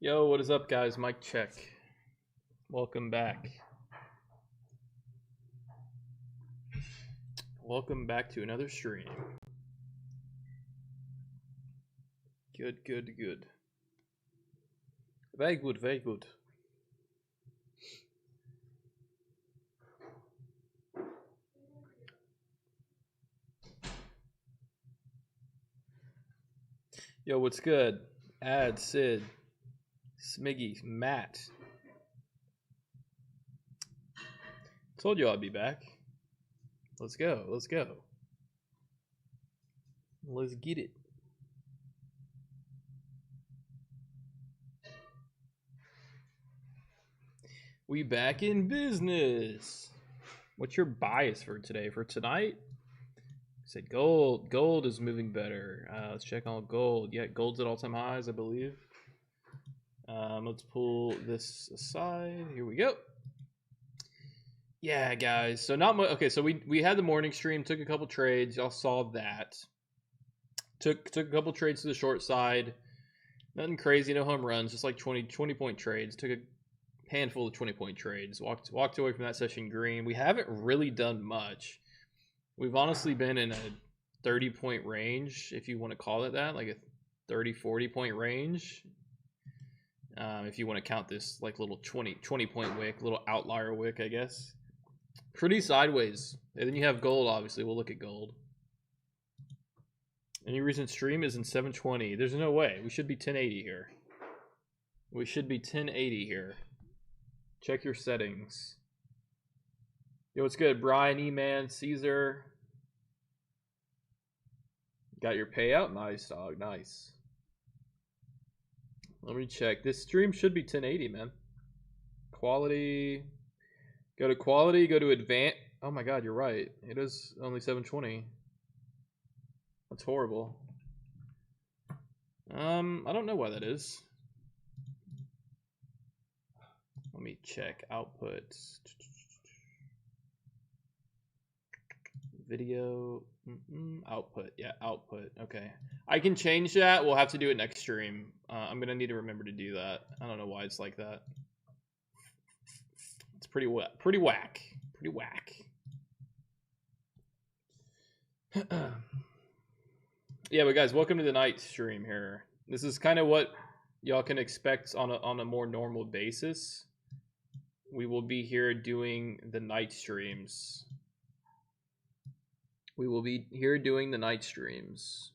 Yo, what is up, guys? Mic check. Welcome back. Welcome back to another stream. Good. Very good. Yo, what's good? Ad, Sid, Smiggy, Matt. Told you I'd be back. Let's go. Let's get it. We back in business. What's your bias for today? For tonight? I said gold. Gold is moving better. Let's check on gold. Yeah, gold's at all-time highs, I believe. Let's pull this aside. Here we go. Yeah, guys. So not much. Okay, so we had the morning stream. Took a couple trades. Y'all saw that. Took a couple trades to the short side. Nothing crazy. No home runs. Just like 20 point trades. Took a handful of 20-point trades. Walked away from that session green. We haven't really done much. We've honestly been in a 30-point range, if you want to call it that, like a 30-40 point range. If you want to count this like little 20-point wick, little outlier wick, I guess. Pretty sideways. And then you have gold, obviously. We'll look at gold. Any reason stream is in 720? There's no way. We should be 1080 here. We should be 1080 here. Check your settings. Yo, what's good? Brian, E-Man, Caesar. Got your payout? Nice, dog. Nice. Let me check. This stream should be 1080, man. Quality. Go to quality. Go to advanced. Oh my god, you're right. It is only 720. That's horrible. I don't know why that is. Let me check outputs. Video output. Yeah, output. Okay, I can change that. We'll have to do it next stream. I'm gonna need to remember to do that. I don't know why it's like that. It's pretty whack. Yeah, but guys, welcome to the night stream here. This is kind of what y'all can expect on a more normal basis. We will be here doing the night streams. We will be here doing the night streams.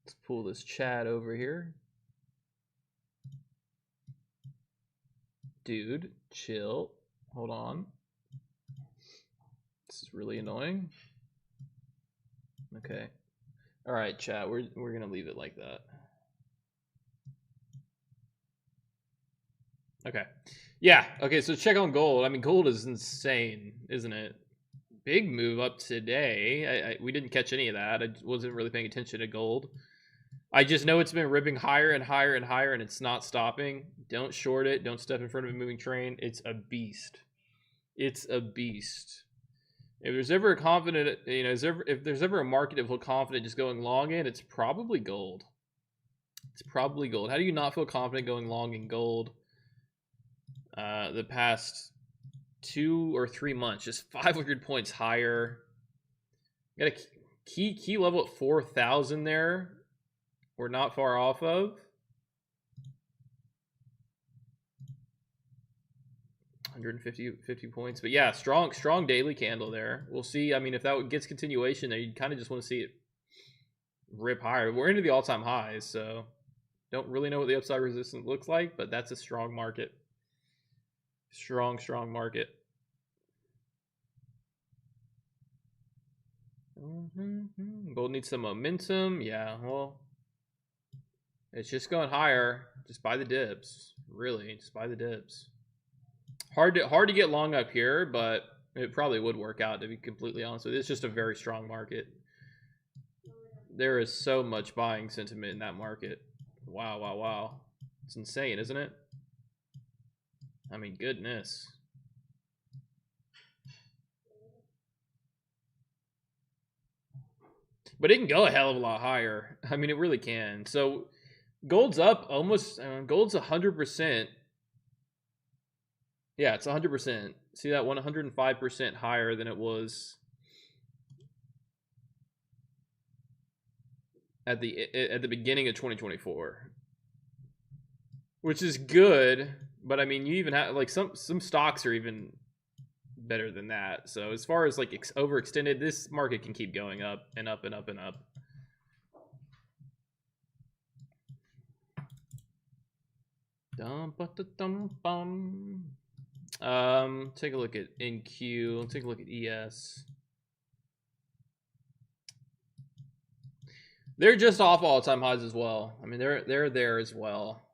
Let's pull this chat over here. Dude, chill. Hold on. This is really annoying. Okay. All right, chat. We're gonna leave it like that. Okay. Yeah. Okay. So check on gold. I mean, gold is insane, isn't it? Big move up today. We didn't catch any of that. I wasn't really paying attention to gold. I just know it's been ripping higher and higher and higher, and it's not stopping. Don't short it. Don't step in front of a moving train. It's a beast. It's a beast. If there's ever a confident, if there's ever a market that feel confident just going long in, it's probably gold. It's probably gold. How do you not feel confident going long in gold? The past 2 or 3 months, just 500 points higher. Got a key level at 4,000 there. We're not far off of. 150 points, but yeah, strong daily candle there. We'll see. I mean, if that gets continuation there, you kind of just want to see it rip higher. We're into the all-time highs, so don't really know what the upside resistance looks like, but that's a strong market. Strong market. Gold needs some momentum. Yeah, well, it's just going higher. Just buy the dips. Really, just buy the dips. Hard to get long up here, but it probably would work out, to be completely honest with you. It's just a very strong market. There is so much buying sentiment in that market. Wow. It's insane, isn't it? I mean, goodness. But it can go a hell of a lot higher. I mean, it really can. So gold's up almost, gold's 100%. Yeah, it's 100%. See that 105% higher than it was at the beginning of 2024, which is good. But I mean, you even have like some stocks are even better than that. So as far as like overextended, this market can keep going up and up and up and up. Take a look at NQ. Take a look at ES. They're just off all-time highs as well. I mean, they're there as well.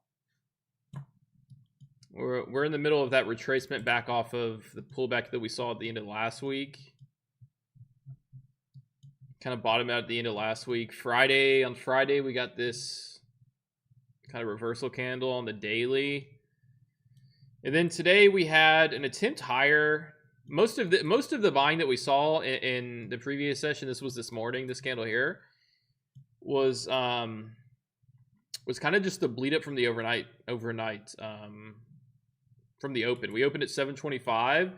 We're in the middle of that retracement back off of the pullback that we saw at the end of last week. Kind of bottomed out at the end of last week. On Friday, we got this kind of reversal candle on the daily. And then today we had an attempt higher. Most of the buying that we saw in the previous session, this was this morning, this candle here, was kind of just the bleed up from the overnight from the open. We opened at 725,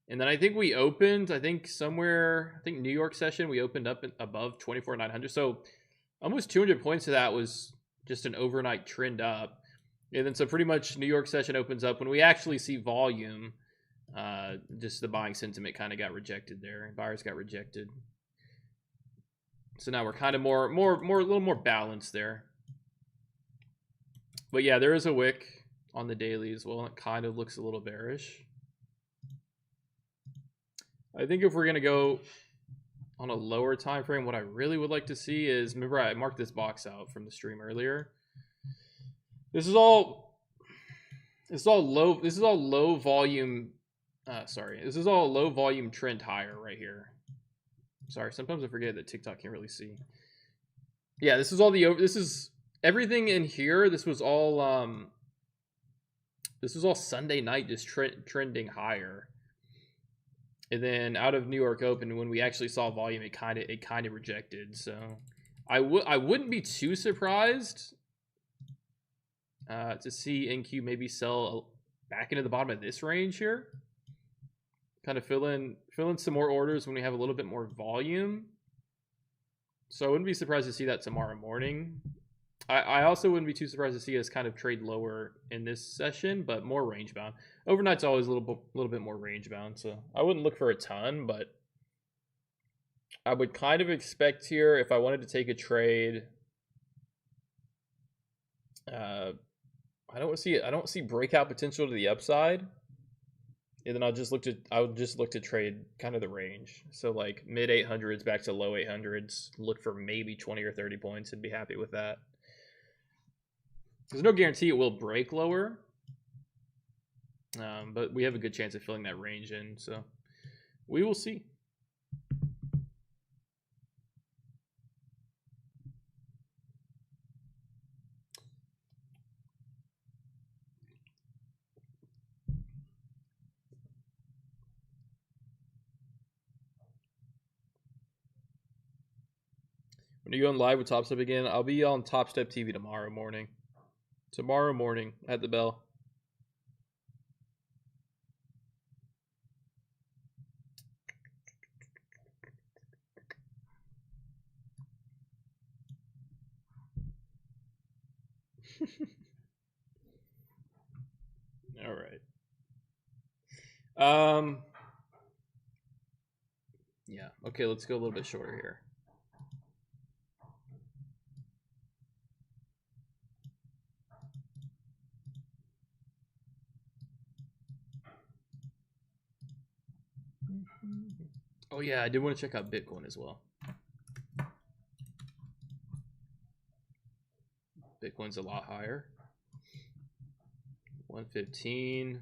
and then I think we opened, New York session, we opened up above 24,900. So almost 200 points of that was just an overnight trend up. And then so pretty much New York session opens up when we actually see volume. Just the buying sentiment kind of got rejected there. Buyers got rejected. So now we're kind of more a little more balanced there. But yeah, there is a wick on the daily as well. It kind of looks a little bearish. I think if we're going to go on a lower time frame, what I really would like to see is, remember I marked this box out from the stream earlier. This is all low volume. This is all low volume trend higher right here. Sorry, sometimes I forget that TikTok can't really see. Yeah, this is everything in here. This was all Sunday night just trending higher. And then out of New York Open, when we actually saw volume, it kind of rejected. So I wouldn't be too surprised to see NQ maybe sell back into the bottom of this range here. Kind of fill in some more orders when we have a little bit more volume. So I wouldn't be surprised to see that tomorrow morning. I also wouldn't be too surprised to see us kind of trade lower in this session, but more range bound. Overnight's always a little bit more range bound, so I wouldn't look for a ton, but I would kind of expect here, if I wanted to take a trade, I don't see breakout potential to the upside. And then I would just look to trade kind of the range. So like mid 800s back to low 800s, look for maybe 20 or 30 points and be happy with that. There's no guarantee it will break lower, but we have a good chance of filling that range in. So we will see. When are you going live with TopStep again? I'll be on TopStep TV tomorrow morning. Tomorrow morning at the bell. All right. Yeah. Okay, let's go a little bit shorter here. Oh yeah, I did want to check out Bitcoin as well. Bitcoin's a lot higher. 115.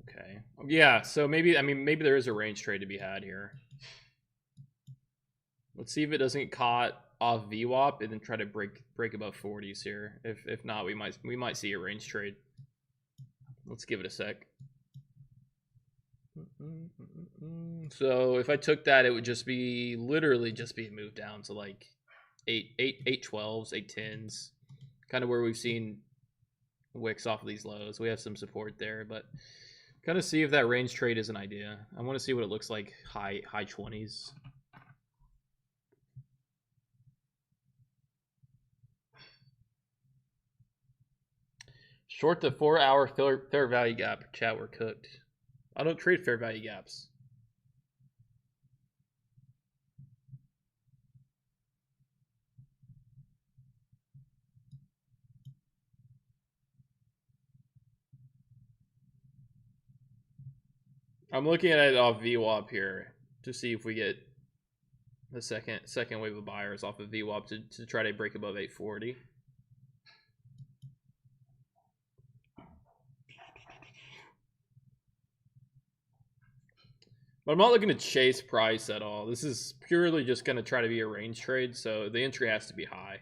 Okay. Yeah, so maybe, I mean, maybe there is a range trade to be had here. Let's see if it doesn't get caught off VWAP and then try to break above 40s here. If not, we might see a range trade. Let's give it a sec. So if I took that, it would just be literally just be a move down to like 812s, 810s, kind of where we've seen wicks off of these lows. We have some support there, but kind of see if that range trade is an idea. I want to see what it looks like high 20s. Short the 4-hour fair value gap. Chat, we're cooked. I don't trade fair value gaps. I'm looking at it off VWAP here to see if we get the second wave of buyers off of VWAP to try to break above 840. But I'm not looking to chase price at all. This is purely just going to try to be a range trade, so the entry has to be high.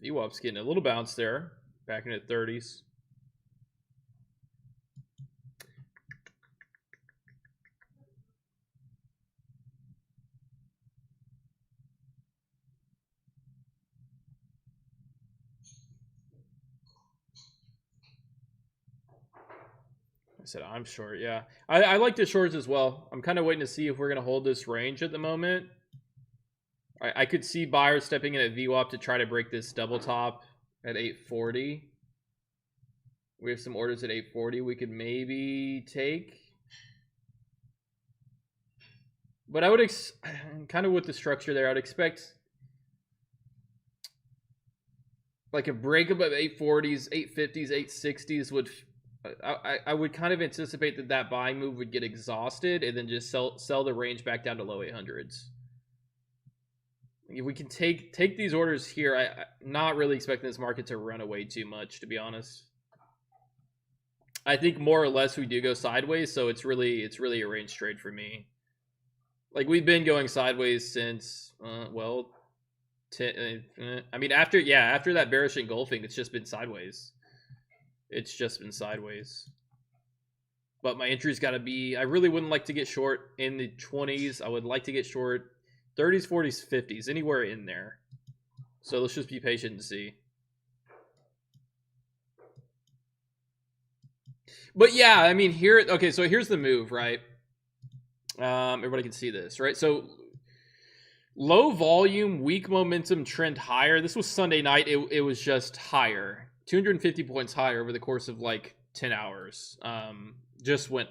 VWAP's getting a little bounce there, back into 30s. I said I'm short, yeah. I like the shorts as well. I'm kind of waiting to see if we're going to hold this range at the moment. I could see buyers stepping in at VWAP to try to break this double top at 840. We have some orders at 840 we could maybe take. But I would, kind of with the structure there, I'd expect like a break above 840s, 850s, 860s would... I would kind of anticipate that buying move would get exhausted and then just sell the range back down to low 800s. If we can take these orders here, I'm not really expecting this market to run away too much, to be honest. I think more or less we do go sideways, so it's really a range trade for me. Like we've been going sideways since I mean after that bearish engulfing, it's just been sideways. It's just been sideways. But my entry's got to be, I really wouldn't like to get short in the 20s. I would like to get short 30s, 40s, 50s, anywhere in there. So let's just be patient and see. But yeah, I mean, here, okay, so here's the move, right? Everybody can see this, right? So low volume, weak momentum, trend higher. This was Sunday night. It was just higher. 250 points higher over the course of like 10 hours. Just went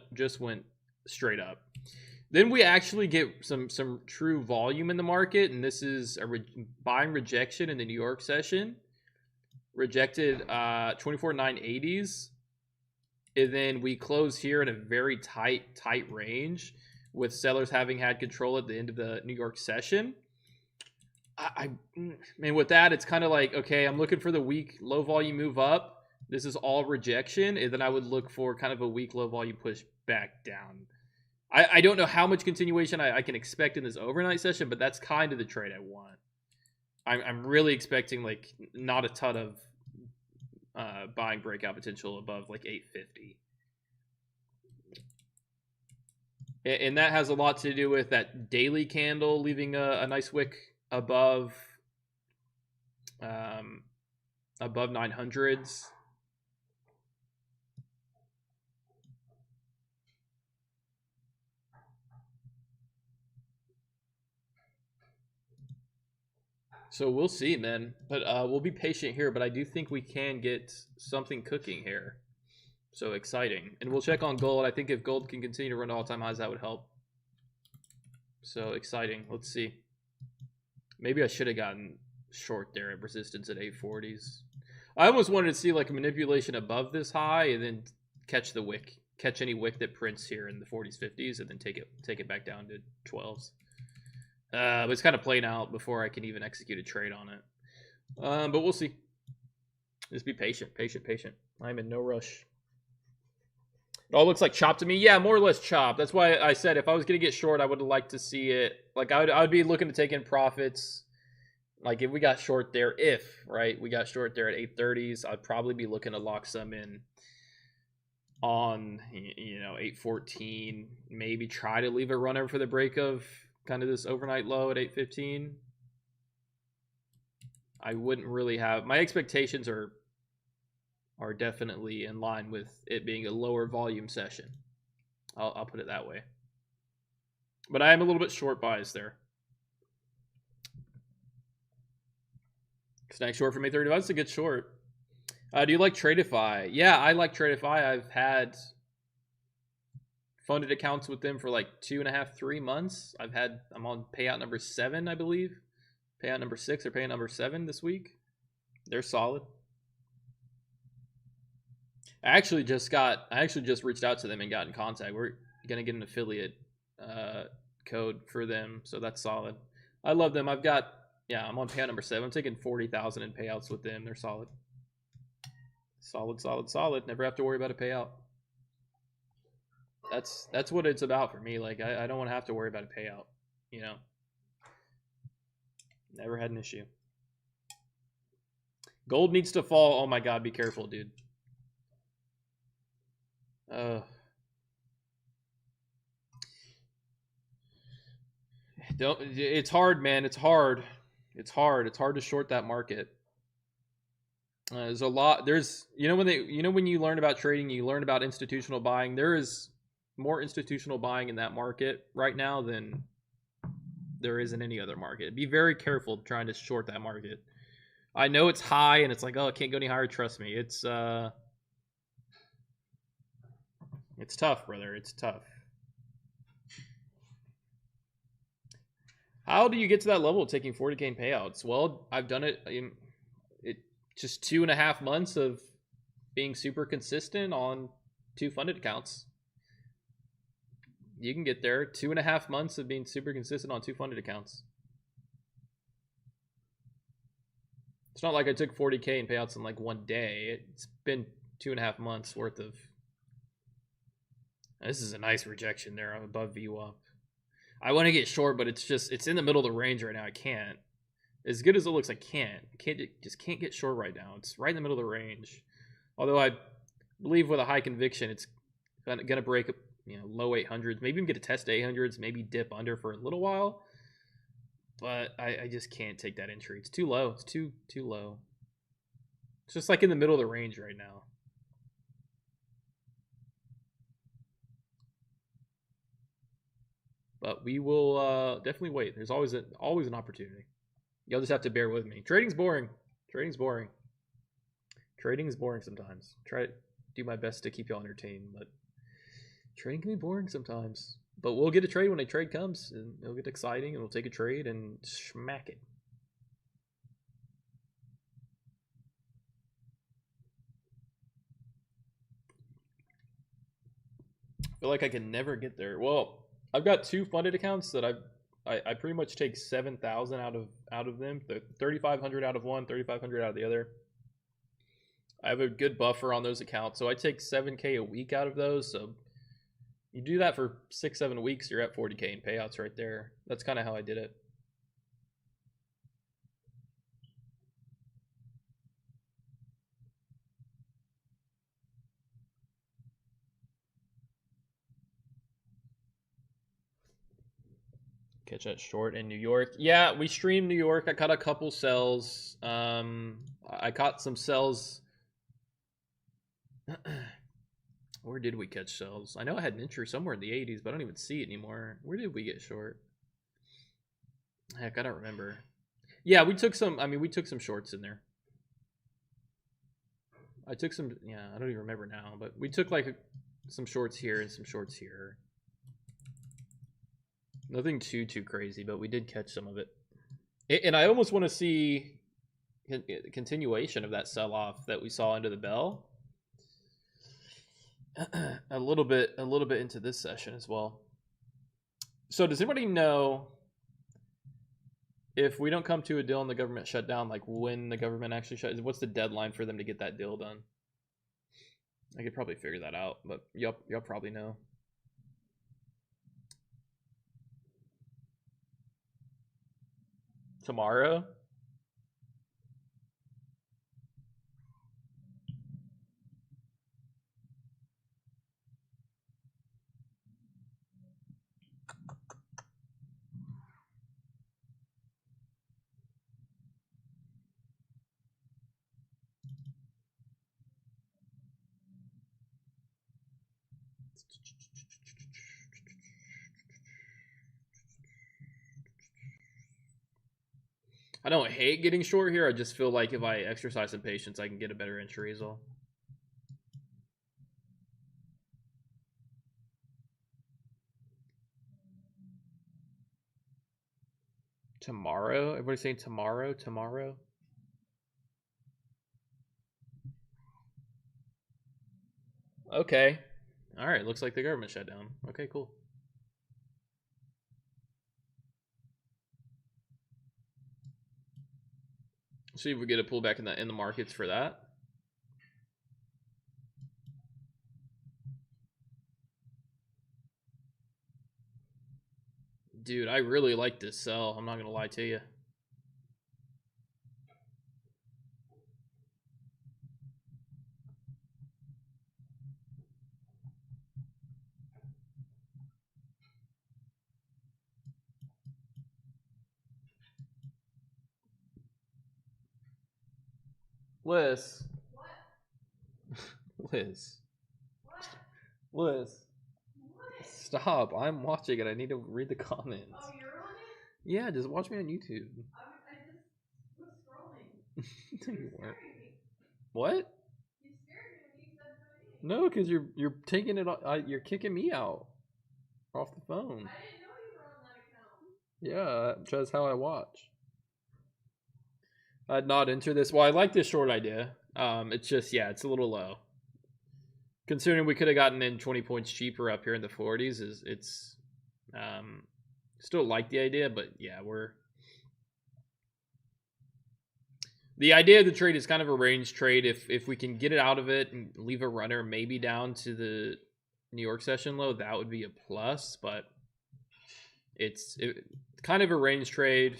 straight up. Then we actually get some true volume in the market, and this is a buying rejection in the New York session. Rejected 24,980s, and then we close here in a very tight range, with sellers having had control at the end of the New York session. I mean, with that, it's kind of like, okay, I'm looking for the weak low volume move up. This is all rejection, and then I would look for kind of a weak low volume push back down. I don't know how much continuation I can expect in this overnight session, but that's kind of the trade I want. I'm really expecting like not a ton of buying breakout potential above like 850. And that has a lot to do with that daily candle leaving a nice wick above 900s. So we'll see, man. But we'll be patient here. But I do think we can get something cooking here. So exciting. And we'll check on gold. I think if gold can continue to run all-time highs, that would help. So exciting. Let's see. Maybe I should have gotten short there at resistance at 840s. I almost wanted to see like a manipulation above this high and then catch the wick, catch any wick that prints here in the 40s, 50s, and then take it back down to 12s. But it's kind of playing out before I can even execute a trade on it. But we'll see. Just be patient. I'm in no rush. It all looks like chop to me. Yeah, more or less chop. That's why I said if I was going to get short, I would have liked to see it. Like, I would be looking to take in profits. Like, if we got short there, we got short there at 830s, I'd probably be looking to lock some in on, 814. Maybe try to leave a runner for the break of kind of this overnight low at 815. I wouldn't really have... My expectations are definitely in line with it being a lower volume session. I'll put it that way. But I am a little bit short biased there. Snack short from 830. That's a good short. Do you like Tradeify? Yeah, I like Tradeify. I've had funded accounts with them for like 2.5, 3 months. I'm on payout number 7, I believe. Payout number 6 or payout number 7 this week. They're solid. I actually just reached out to them and got in contact. We're gonna get an affiliate code for them, so that's solid. I love them. I'm on payout number 7. I'm taking 40,000 in payouts with them. They're solid. Solid. Never have to worry about a payout. That's what it's about for me. Like, I don't want to have to worry about a payout. Never had an issue. Gold needs to fall. Oh my God, be careful, dude. It's hard, man. It's hard to short that market. There's a lot. When you learn about trading, you learn about institutional buying. There is more institutional buying in that market right now than there is in any other market. Be very careful trying to short that market. I know it's high and it's like, oh, it can't go any higher. Trust me. It's tough, brother. It's tough. How do you get to that level of taking 40K in payouts? Well, I've done it. Just 2.5 months of being super consistent on 2 funded accounts. You can get there. 2.5 months of being super consistent on 2 funded accounts. It's not like I took 40K in payouts in like one day. It's been 2.5 months worth of... This is a nice rejection there. I'm above VWAP. I want to get short, but it's in the middle of the range right now. I can't. As good as it looks, I can't. Just can't get short right now. It's right in the middle of the range. Although I believe with a high conviction, it's gonna break low 800s. Maybe even get a test 800s. Maybe dip under for a little while. But I just can't take that entry. It's too low. It's too low. It's just like in the middle of the range right now. But we will definitely wait. There's always an opportunity. You'll just have to bear with me. Trading's boring. Trading is boring sometimes. Try to do my best to keep y'all entertained, but trading can be boring sometimes. But we'll get a trade when a trade comes, and it'll get exciting, and we'll take a trade and smack it. I feel like I can never get there. Well, I've got 2 funded accounts that I pretty much take 7,000 out of them. 3,500 out of one, 3,500 out of the other. I have a good buffer on those accounts, so I take 7K a week out of those. So you do that for 6-7 weeks, you're at 40K in payouts right there. That's kind of how I did it. Catch that short in New York. Yeah, we streamed New York. I caught a couple sells. I caught some sells. Where did we catch sells? I know I had an entry somewhere in the 80s, but I don't even see it anymore. Where did we get short? Heck, I don't remember. Yeah, we took some shorts in there. I took some, yeah, I don't even remember now, but we took like some shorts here and some shorts here. Nothing too crazy, but we did catch some of it. And I almost want to see continuation of that sell-off that we saw into the bell. a little bit into this session as well. So does anybody know if we don't come to a deal and the government shut down, like when the government actually shuts, what's the deadline for them to get that deal done? I could probably figure that out, but y'all probably know. Tomorrow? I don't hate getting short here. I just feel like if I exercise some patience, I can get a better entry result. Tomorrow? Everybody's saying tomorrow? Tomorrow? Okay. All right. Looks like the government shut down. Okay, cool. See if we get a pullback in the markets for that. Dude, I really like this sell. I'm not gonna lie to you. Liz. What? Liz. What? Liz. What? Stop. I'm watching it. I need to read the comments. Oh, you're on it? Yeah, just watch me on YouTube. I just was scrolling. No, you weren't. What? You scared me when you said my name. No, because you're taking it. You're kicking me out off the phone. I didn't know you were on that account. Yeah, that's how I watch. I'd not enter this. Well, I like this short idea. It's just, yeah, it's a little low. Considering we could have gotten in 20 points cheaper up here in the 40s, it's still like the idea, but yeah, the idea of the trade is kind of a range trade. If we can get it out of it and leave a runner maybe down to the New York session low, that would be a plus, but it's kind of a range trade.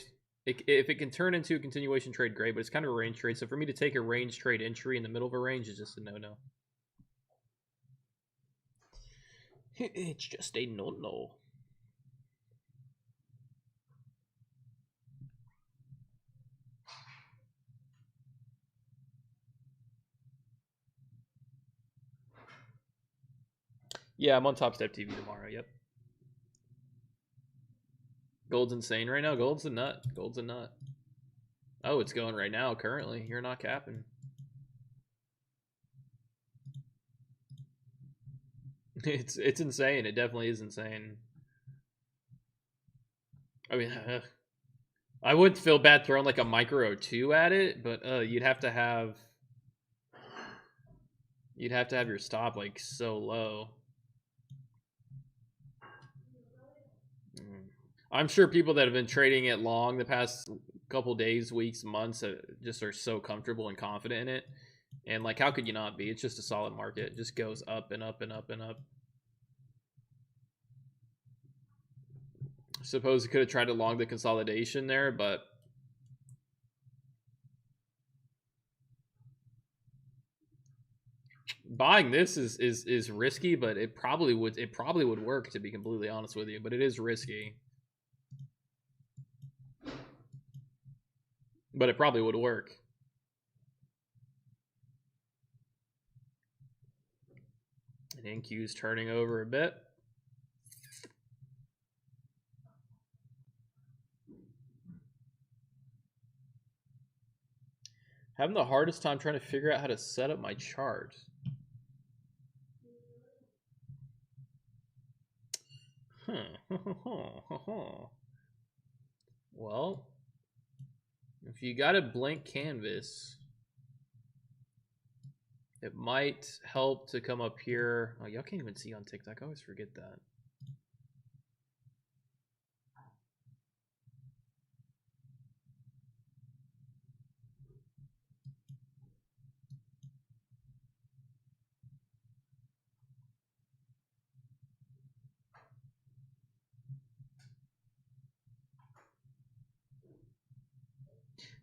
If it can turn into a continuation trade, great, but it's kind of a range trade. So for me to take a range trade entry in the middle of a range is just a no-no. It's just a no-no. Yeah, I'm on TopStep TV tomorrow, yep. Gold's insane right now. Gold's a nut. Gold's a nut. Oh, it's going right now currently. You're not capping. It's insane. It definitely is insane. I mean, I would feel bad throwing like a micro 2 at it, but you'd have to have your stop like so low. I'm sure people that have been trading it long the past couple days, weeks, months just are so comfortable and confident in it. And like, how could you not be? It's just a solid market. It just goes up and up and up and up. Suppose you could have tried to long the consolidation there, but buying this is risky, but it probably would work, to be completely honest with you, but it is risky. But it probably would work. And NQ's turning over a bit. Having the hardest time trying to figure out how to set up my chart. Huh. Well, if you got a blank canvas, it might help to come up here. Oh, y'all can't even see on TikTok. I always forget that.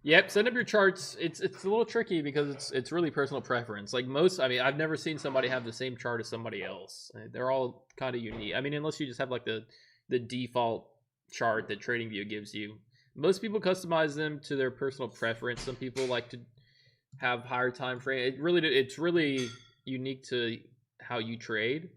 Yep, set up your charts. It's a little tricky because it's really personal preference. Like most, I mean, I've never seen somebody have the same chart as somebody else. They're all kind of unique. I mean, unless you just have like the default chart that TradingView gives you. Most people customize them to their personal preference. Some people like to have higher time frame. It's really unique to how you trade.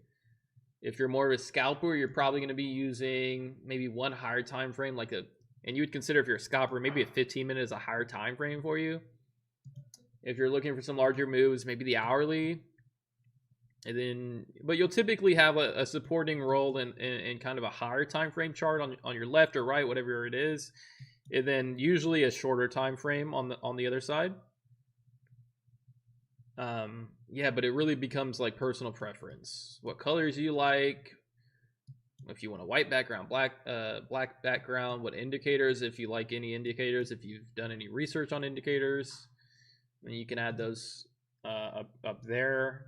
If you're more of a scalper, you're probably going to be using maybe one higher time frame, like a, and you would consider if you're a scalper, maybe a 15-minute is a higher time frame for you. If you're looking for some larger moves, maybe the hourly. And then, but you'll typically have a supporting role in kind of a higher time frame chart on your left or right, whatever it is, and then usually a shorter time frame on the other side. Yeah, but it really becomes like personal preference. What colors you like? If you want a white background, black background, what indicators, if you like any indicators, if you've done any research on indicators, then you can add those up there.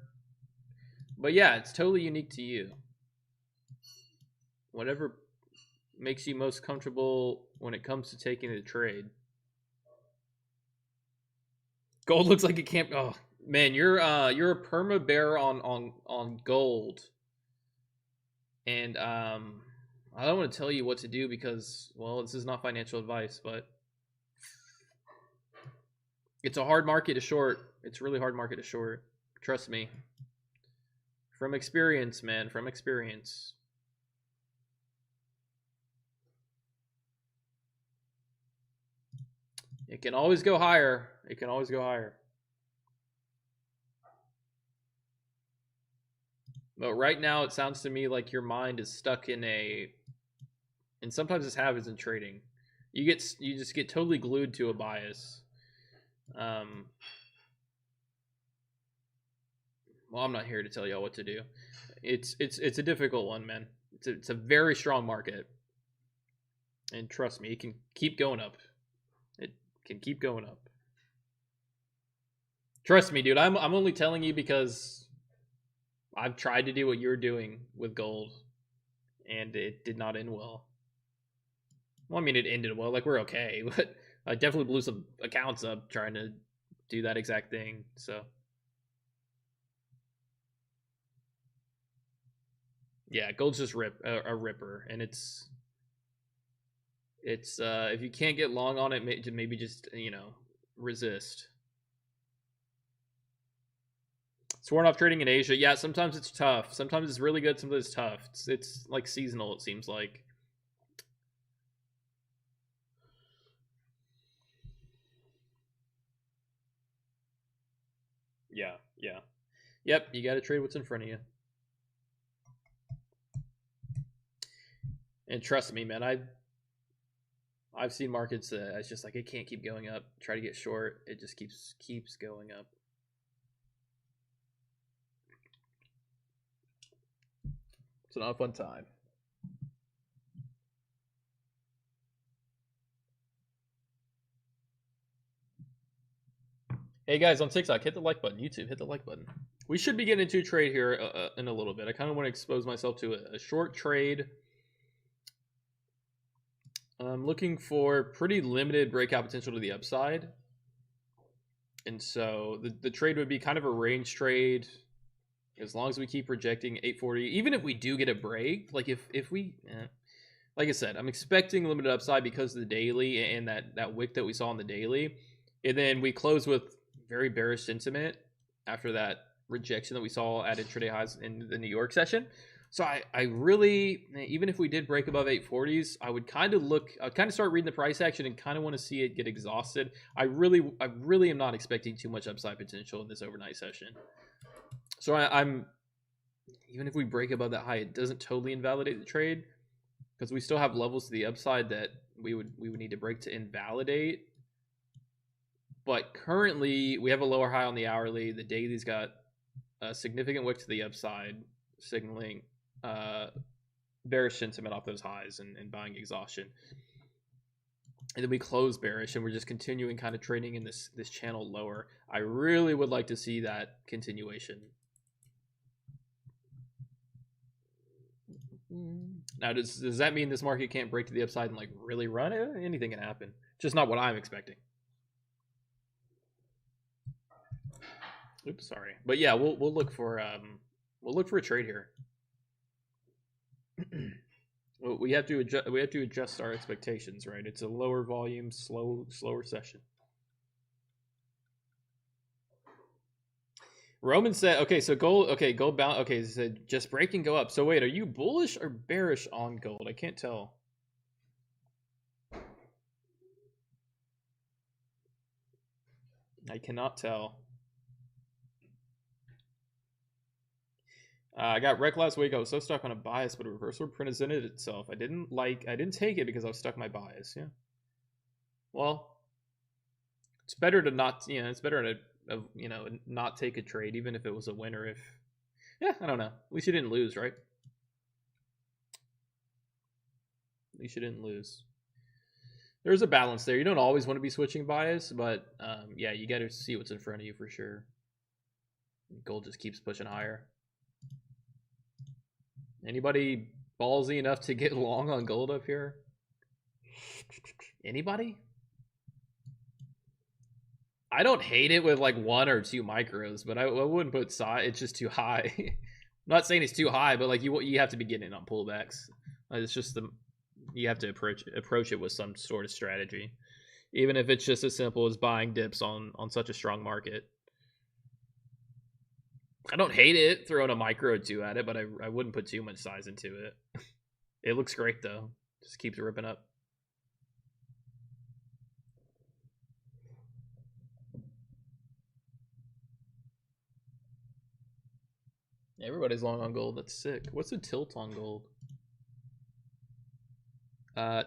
But yeah, it's totally unique to you. Whatever makes you most comfortable when it comes to taking the trade. Gold looks like it can't. Oh man, you're a perma bear on gold, and I don't want to tell you what to do because, well, this is not financial advice, but it's a hard market to short. It's a really hard market to short. Trust me. From experience, man. From experience. It can always go higher. It can always go higher. But right now, it sounds to me like your mind is stuck in a, and sometimes this happens in trading. You just get totally glued to a bias. Well, I'm not here to tell y'all what to do. It's a difficult one, man. It's a very strong market, and trust me, it can keep going up. It can keep going up. Trust me, dude. I'm only telling you because I've tried to do what you're doing with gold, and it did not end well. Well, I mean, it ended well. Like, we're okay, but I definitely blew some accounts up trying to do that exact thing. So, yeah, gold's just a ripper, and it's if you can't get long on it, maybe just resist. Sworn off trading in Asia. Yeah, sometimes it's tough. Sometimes it's really good. Sometimes it's tough. It's like seasonal. It seems like. Yeah, yeah. Yep, you got to trade what's in front of you. And trust me, man, I've seen markets it's just like it can't keep going up. Try to get short, it just keeps going up. It's not a fun time. Hey guys, on TikTok, hit the like button. YouTube, hit the like button. We should be getting into a trade here in a little bit. I kind of want to expose myself to a short trade. I'm looking for pretty limited breakout potential to the upside. And so the trade would be kind of a range trade. As long as we keep projecting 840, even if we do get a break, like if we, like I said, I'm expecting limited upside because of the daily and that wick that we saw on the daily. And then we close with very bearish sentiment after that rejection that we saw at intraday highs in the New York session. So I really, even if we did break above 840s, I'd kind of start reading the price action and kind of want to see it get exhausted. I really am not expecting too much upside potential in this overnight session. So I'm, even if we break above that high, it doesn't totally invalidate the trade. because we still have levels to the upside that we would need to break to invalidate. But currently, we have a lower high on the hourly. The daily's got a significant wick to the upside, signaling bearish sentiment off those highs and buying exhaustion. And then we close bearish, and we're just continuing kind of trading in this channel lower. I really would like to see that continuation. Now, does that mean this market can't break to the upside and like really run it? Anything can happen. Just not what I'm expecting. Oops, sorry. But yeah, we'll look for a trade here. Well, we have to adjust our expectations, right? It's a lower volume, slower session. Roman said, okay, so gold, okay, gold bound, okay, so just break and go up. So wait, are you bullish or bearish on gold? I can't tell. I cannot tell. I got wrecked last week. I was so stuck on a bias, but a reversal presented itself. I didn't take it because I was stuck in my bias. Yeah. Well, it's better to not, it's better to, not take a trade, even if it was a winner. I don't know. At least you didn't lose, right? At least you didn't lose. There's a balance there. You don't always want to be switching bias, but yeah, you got to see what's in front of you for sure. Gold just keeps pushing higher. Anybody ballsy enough to get long on gold up here? Anybody? I don't hate it with like 1 or 2 micros, but I wouldn't put size. It's just too high. I'm not saying it's too high, but like you have to be getting it on pullbacks. It's just you have to approach it with some sort of strategy, even if it's just as simple as buying dips on such a strong market. I don't hate it throwing a micro or 2 at it, but I wouldn't put too much size into it. It looks great though. Just keeps ripping up. Everybody's long on gold. That's sick. What's the tilt on gold?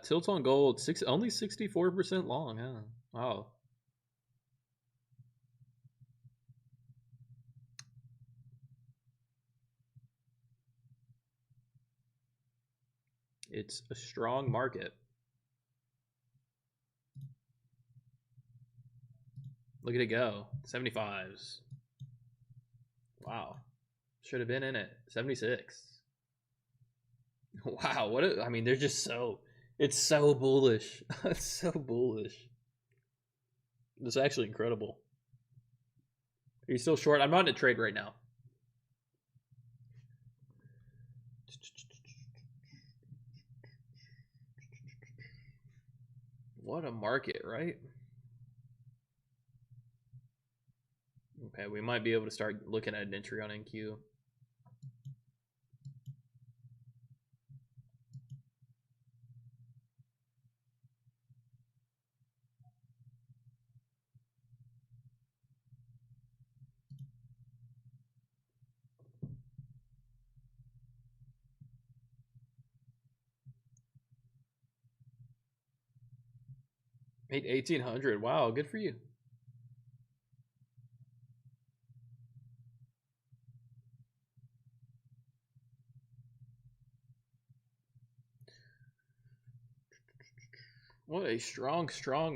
Tilt on gold, only 64% long, huh? Wow. It's a strong market. Look at it go. 75s. Wow. Should have been in it. 76. Wow. I mean, they're just it's so bullish. It's so bullish. It's actually incredible. Are you still short? I'm not in a trade right now. What a market, right? Okay, we might be able to start looking at an entry on NQ. Made 1,800. Wow, good for you. What a strong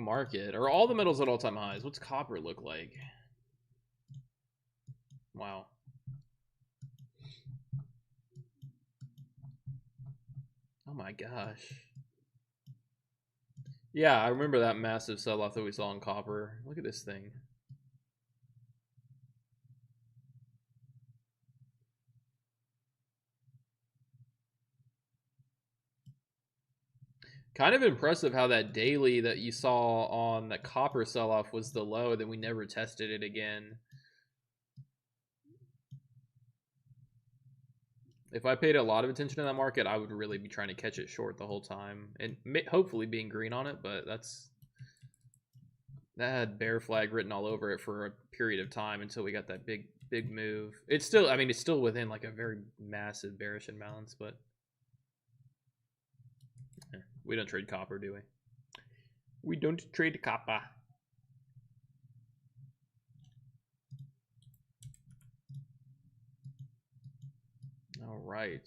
market. Are all the metals at all-time highs? What's copper look like? Wow. Oh my gosh. Yeah, I remember that massive sell-off that we saw in copper. Look at this thing. Kind of impressive how that daily that you saw on the copper sell-off was the low, then we never tested it again. If I paid a lot of attention to that market, I would really be trying to catch it short the whole time, and hopefully being green on it, but that had bear flag written all over it for a period of time until we got that big move. It's still, I mean, it's still within like a very massive bearish imbalance, but We don't trade copper, do we? We don't trade copper. All right.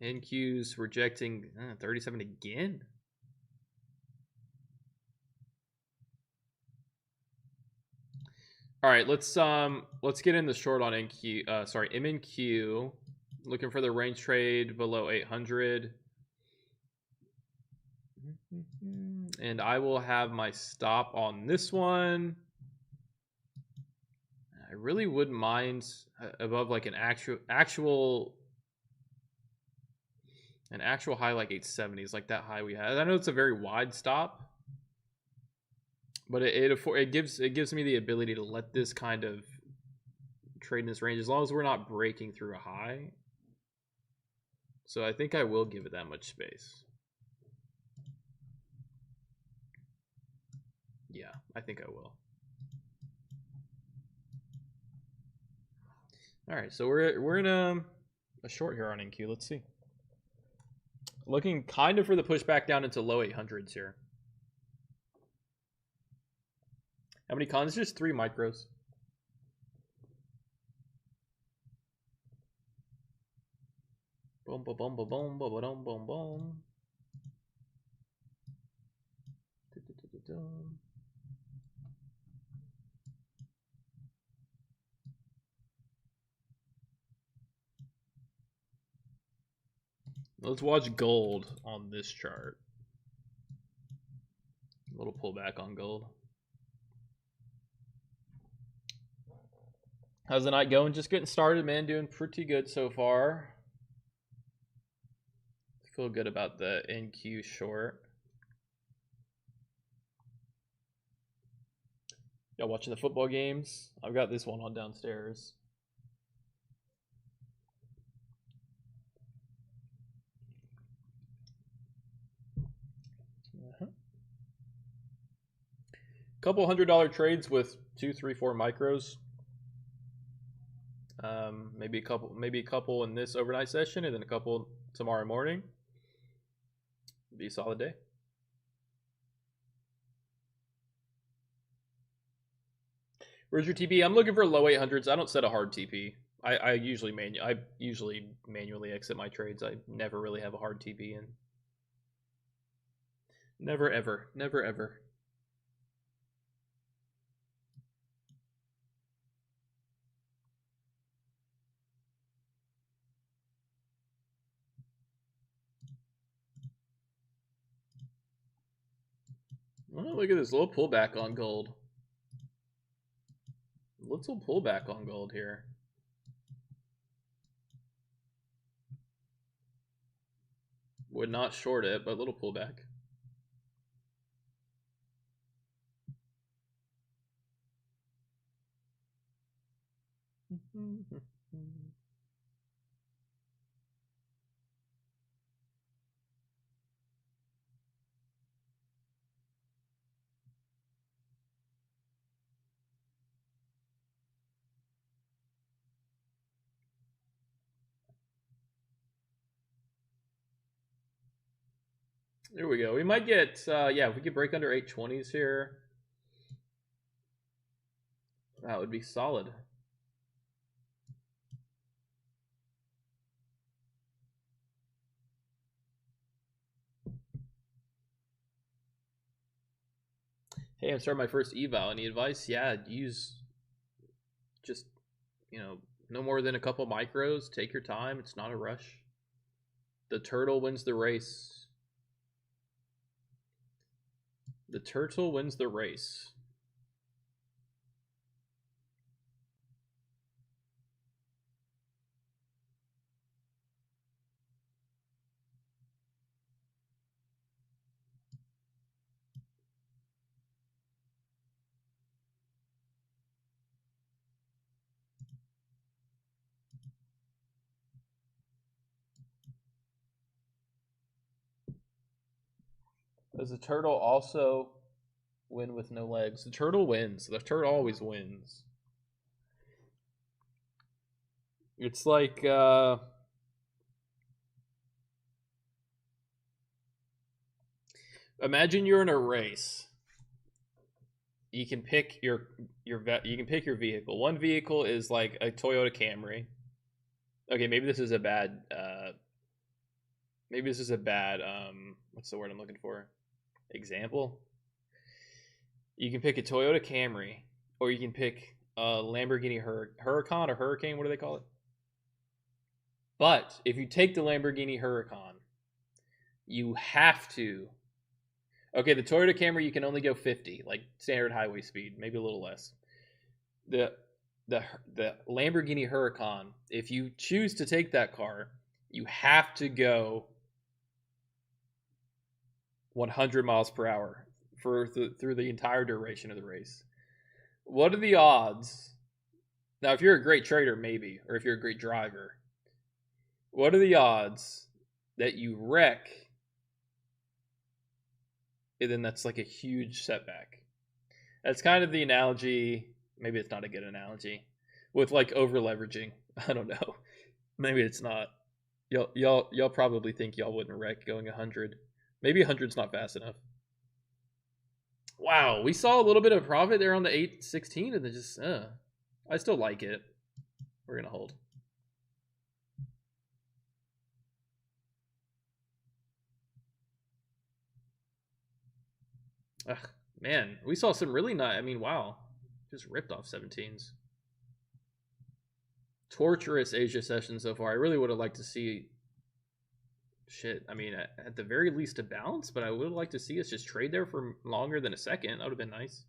NQ's rejecting 37 again. All right, let's get in the short on NQ. Sorry, MNQ. Looking for the range trade below 800. And I will have my stop on this one. I really wouldn't mind above like an actual high like 870s, like that high we had. I know it's a very wide stop, but it gives me the ability to let this kind of trade in this range as long as we're not breaking through a high. So I think I will give it that much space. Yeah, I think I will. All right, so we're in a short here on NQ. Let's see. Looking kind of for the pushback down into low 800s here. How many cons? Just 3 micros. Boom, boom, boom, boom, boom, boom, boom, boom, boom. Let's watch gold on this chart. A little pullback on gold. How's the night going? Just getting started, man. Doing pretty good so far. Feel good about the NQ short. Y'all watching the football games? I've got this one on downstairs. Couple $100 trades with 2, 3, 4 micros. Maybe a couple in this overnight session, and then a couple tomorrow morning. Be a solid day. Where's your TP? I'm looking for low 800s. I don't set a hard TP. I usually manually exit my trades. I never really have a hard TP in. Never ever. Never ever. Oh, look at this little pullback on gold. Little pullback on gold here. Would not short it, but little pullback. There we go. We might get, yeah, if we could break under 820s here, that would be solid. Hey, I'm starting my first eval. Any advice? Yeah, use just, no more than a couple micros. Take your time. It's not a rush. The turtle wins the race. The turtle wins the race. Does the turtle also win with no legs? The turtle wins. The turtle always wins. It's like Imagine you're in a race. You can pick your vehicle. One vehicle is like a Toyota Camry. Okay, maybe this is a bad what's the word I'm looking for? Example. You can pick a Toyota Camry, or you can pick a Lamborghini Huracan or Hurricane. What do they call it? But if you take the Lamborghini Huracan, you have to. Okay, the Toyota Camry you can only go 50, like standard highway speed, maybe a little less. The Lamborghini Huracan, if you choose to take that car, you have to go 100 miles per hour through the entire duration of the race. What are the odds? Now, if you're a great trader, maybe, or if you're a great driver, what are the odds that you wreck? And then that's like a huge setback. That's kind of the analogy. Maybe it's not a good analogy with like over leveraging. I don't know. Maybe it's not. Y'all probably think y'all wouldn't wreck going 100. Maybe 100's not fast enough. Wow, we saw a little bit of profit there on the 816, and then just I still like it. We're gonna hold. Ugh, man, we saw some really nice. I mean, wow, just ripped off 17s. Torturous Asia session so far. I really would have liked to see. Shit, I mean, at the very least a bounce, but I would like to see us just trade there for longer than a second. That would have been nice.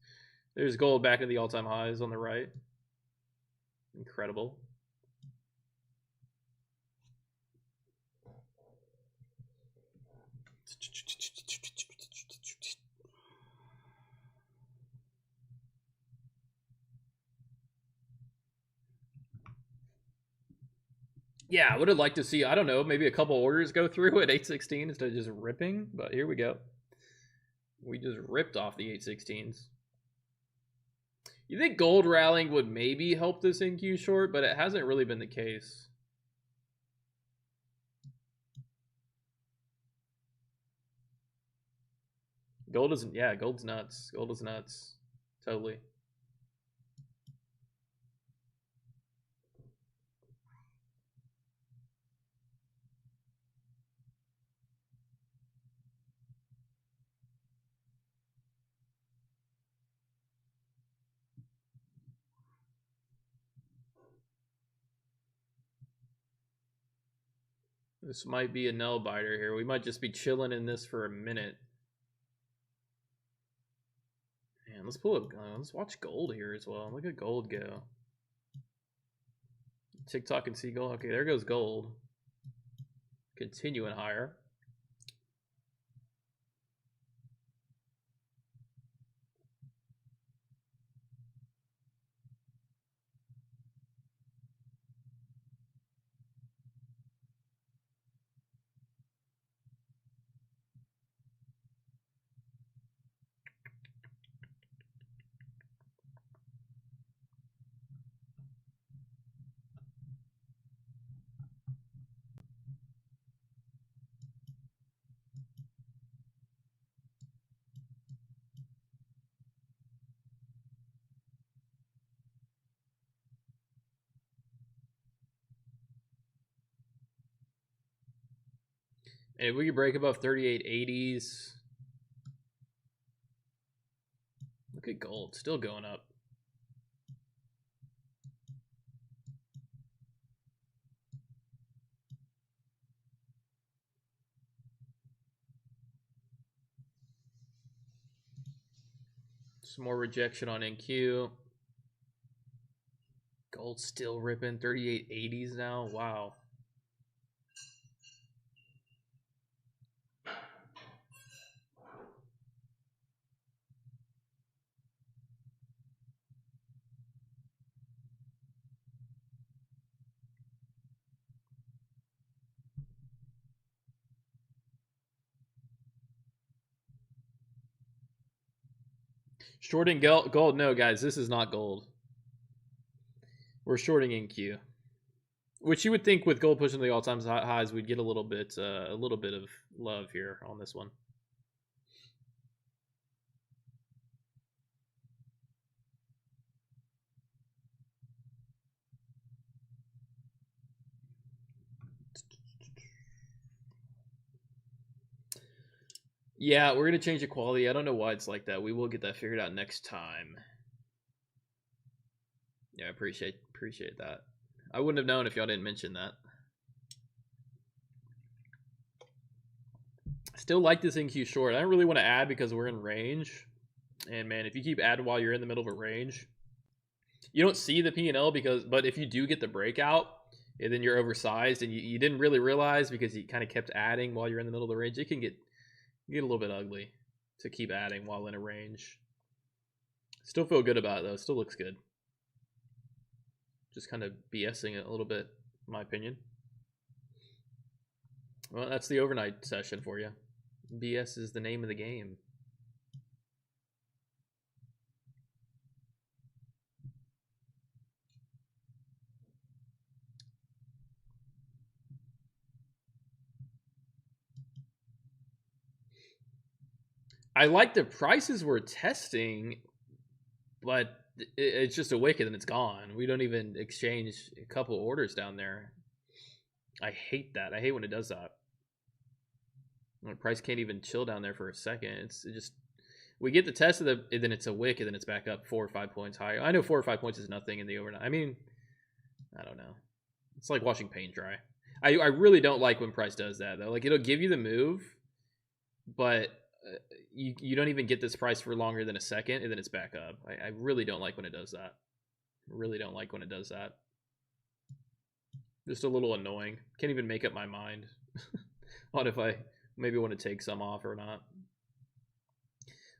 There's gold back in the all-time highs on the right. Incredible. Yeah, I would have liked to see, I don't know, maybe a couple orders go through at 816 instead of just ripping, but here we go. We just ripped off the 816s. You think gold rallying would maybe help this NQ short, but it hasn't really been the case. Gold isn't, yeah, gold's nuts. Gold is nuts. Totally. This might be a nail biter here. We might just be chilling in this for a minute. Man, let's pull up. Let's watch gold here as well. Look at gold go. TikTok and see gold. Okay, there goes gold. Continuing higher. And if we could break above 3880s. Look at gold, still going up. Some more rejection on NQ. Gold still ripping 3880s now. Wow. Shorting gold? No, guys, this is not gold. We're shorting NQ, which you would think with gold pushing the all-time highs, we'd get a little bit of love here on this one. Yeah, we're gonna change the quality. I don't know why it's like that. We will get that figured out next time. Yeah, I appreciate that. I wouldn't have known if y'all didn't mention that. Still like this NQ short. I don't really want to add because we're in range. And man, if you keep adding while you're in the middle of a range, you don't see the P&L but if you do get the breakout, and then you're oversized and you didn't really realize because you kind of kept adding while you're in the middle of the range, it can get a little bit ugly to keep adding while in a range. Still feel good about it though. Still looks good. Just kind of BSing it a little bit, in my opinion. Well, that's the overnight session for you. BS is the name of the game. I like the prices we're testing, but it's just a wicked and it's gone. We don't even exchange a couple orders down there. I hate that. I hate when it does that. When price can't even chill down there for a second. It just we get the test of the, then it's a wick, and then it's back up 4 or 5 points higher. I know 4 or 5 points is nothing in the overnight. I mean, I don't know. It's like watching paint dry. I really don't like when price does that though. Like it'll give you the move, but you don't even get this price for longer than a second, and then it's back up. I really don't like when it does that. Really don't like when it does that. Just a little annoying. Can't even make up my mind on if I maybe want to take some off or not.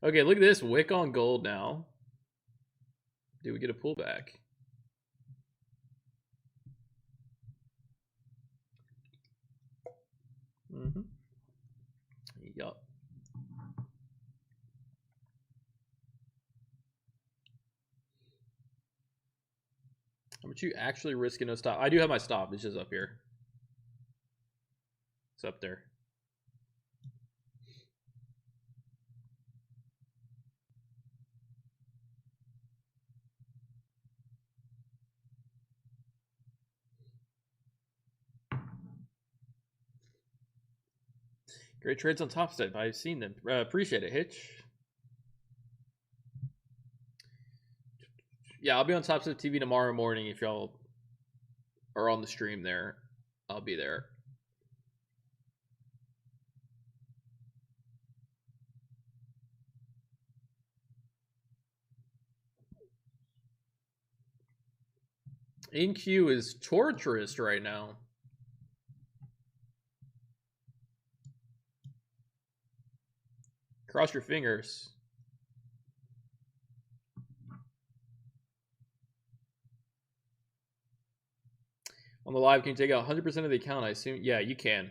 Okay, look at this wick on gold now. Do we get a pullback? Mm-hmm. Yup. How much you actually risking no stop? I do have my stop. It's just up here. It's up there. Great trades on TopStep. I've seen them. Appreciate it, Hitch. Yeah, I'll be on TopStep TV tomorrow morning. If y'all are on the stream there, I'll be there. NQ is torturous right now. Cross your fingers. On the live, can you take out 100% of the account? I assume. Yeah, you can.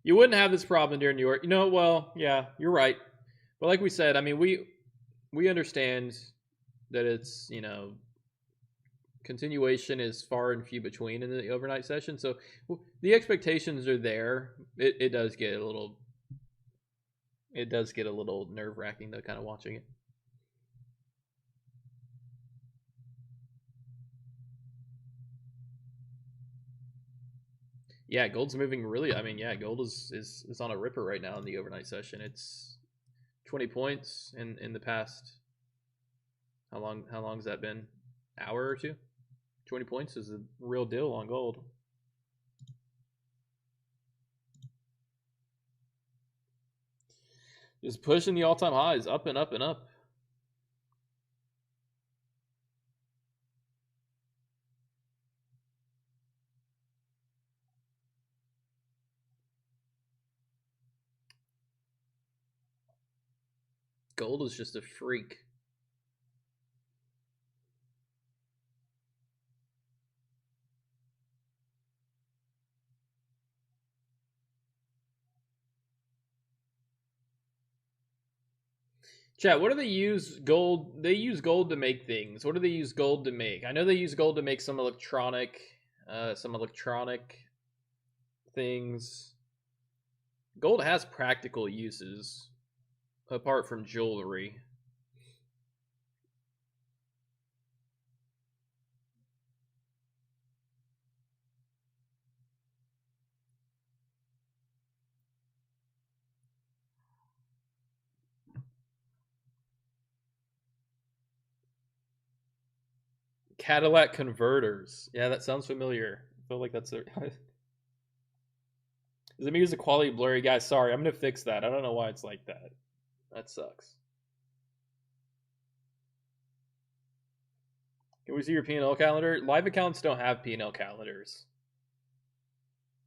You wouldn't have this problem during New York. You know, well, yeah, you're right. But like we said, I mean, we understand that it's, you know, continuation is far and few between in the overnight session. So the expectations are there. It does get a little nerve-wracking though, kind of watching it. Yeah, gold's moving really. I mean, yeah, gold is on a ripper right now in the overnight session. It's 20 points in the past. How long has that been? Hour or two? 20 points is a real deal on gold. Just pushing the all-time highs up and up and up. Gold is just a freak. Chat, what do they use gold? They use gold to make things. What do they use gold to make? I know they use gold to make some electronic things. Gold has practical uses apart from jewelry. Cadillac converters. Yeah, that sounds familiar. I feel like that's a... Does it mean it's a quality blurry? Guys, sorry, I'm gonna fix that. I don't know why it's like that. That sucks. Can we see your P&L calendar? Live accounts don't have P&L calendars.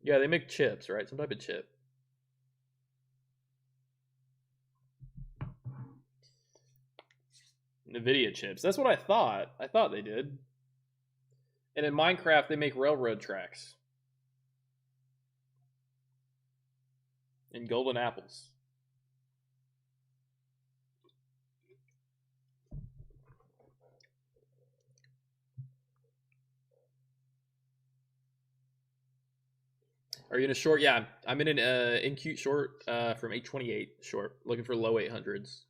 Yeah, they make chips, right? Some type of chip. NVIDIA chips. That's what I thought. I thought they did. And in Minecraft, they make railroad tracks. And golden apples. Are you in a short? Yeah, I'm in an in-cute short from 828 short, looking for low 800s.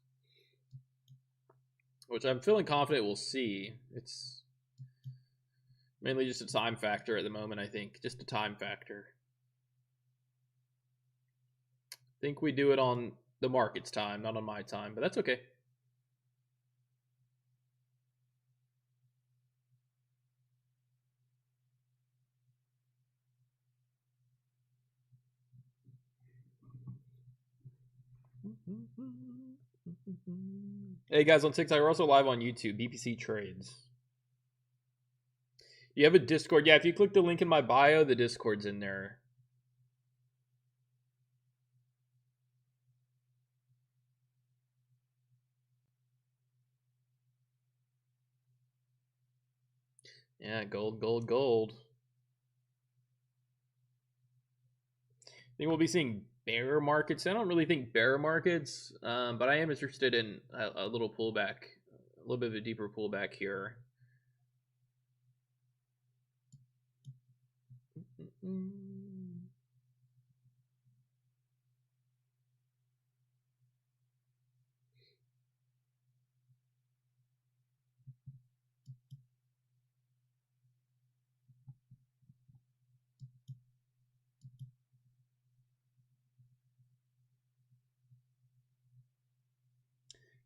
Which I'm feeling confident we'll see. It's mainly just a time factor at the moment, I think. Just a time factor. I think we do it on the market's time, not on my time, but that's okay. Hey guys, on TikTok, we're also live on YouTube, BPCTrades. You have a Discord? Yeah, if you click the link in my bio, the Discord's in there. Yeah, gold, gold, gold. I think we'll be seeing bear markets. I don't really think bear markets, but I am interested in a little pullback, a little bit of a deeper pullback here.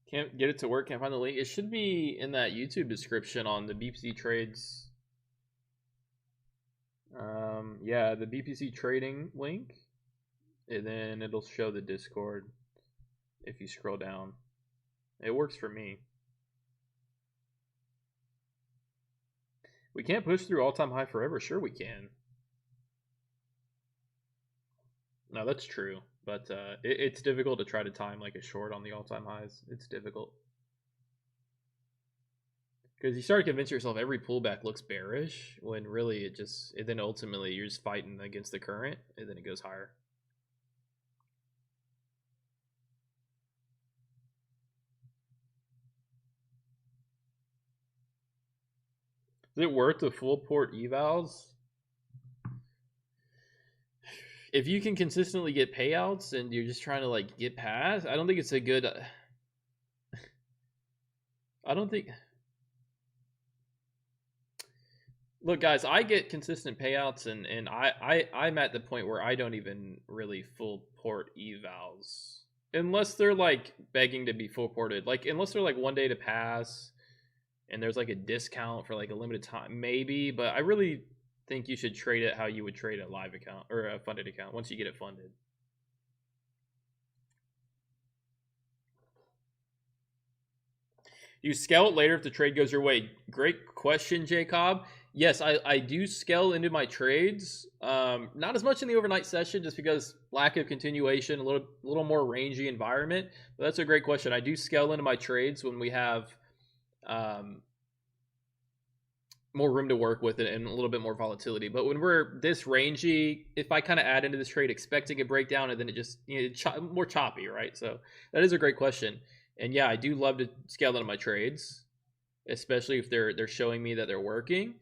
Can't get it to work. Can't find the link. It should be in that YouTube description on the BPCTrades. Yeah, the BPC trading link, and then it'll show the Discord if you scroll down. It works for me. We can't push through all-time high forever. Sure we can. No, that's true. But it's difficult to try to time like a short on the all-time highs. It's difficult. Because you start to convince yourself every pullback looks bearish, when really it then ultimately you're just fighting against the current, and then it goes higher. Is it worth the full port evals? If you can consistently get payouts and you're just trying to like get past, I don't think it's a good. I don't think. Look, guys, I get consistent payouts, and I'm at the point where I don't even really full port evals unless they're like begging to be full ported. Like unless they're like 1 day to pass, and there's like a discount for like a limited time, maybe. But I really think you should trade it how you would trade a live account or a funded account once you get it funded. You scale it later if the trade goes your way. Great question, Jacob. Yes, I do scale into my trades. Not as much in the overnight session, just because lack of continuation, a little more rangy environment. But that's a great question. I do scale into my trades when we have more room to work with it and a little bit more volatility. But when we're this rangy, if I kind of add into this trade expecting a breakdown and then it just more choppy, right? So that is a great question. And yeah, I do love to scale into my trades, especially if they're showing me that they're working,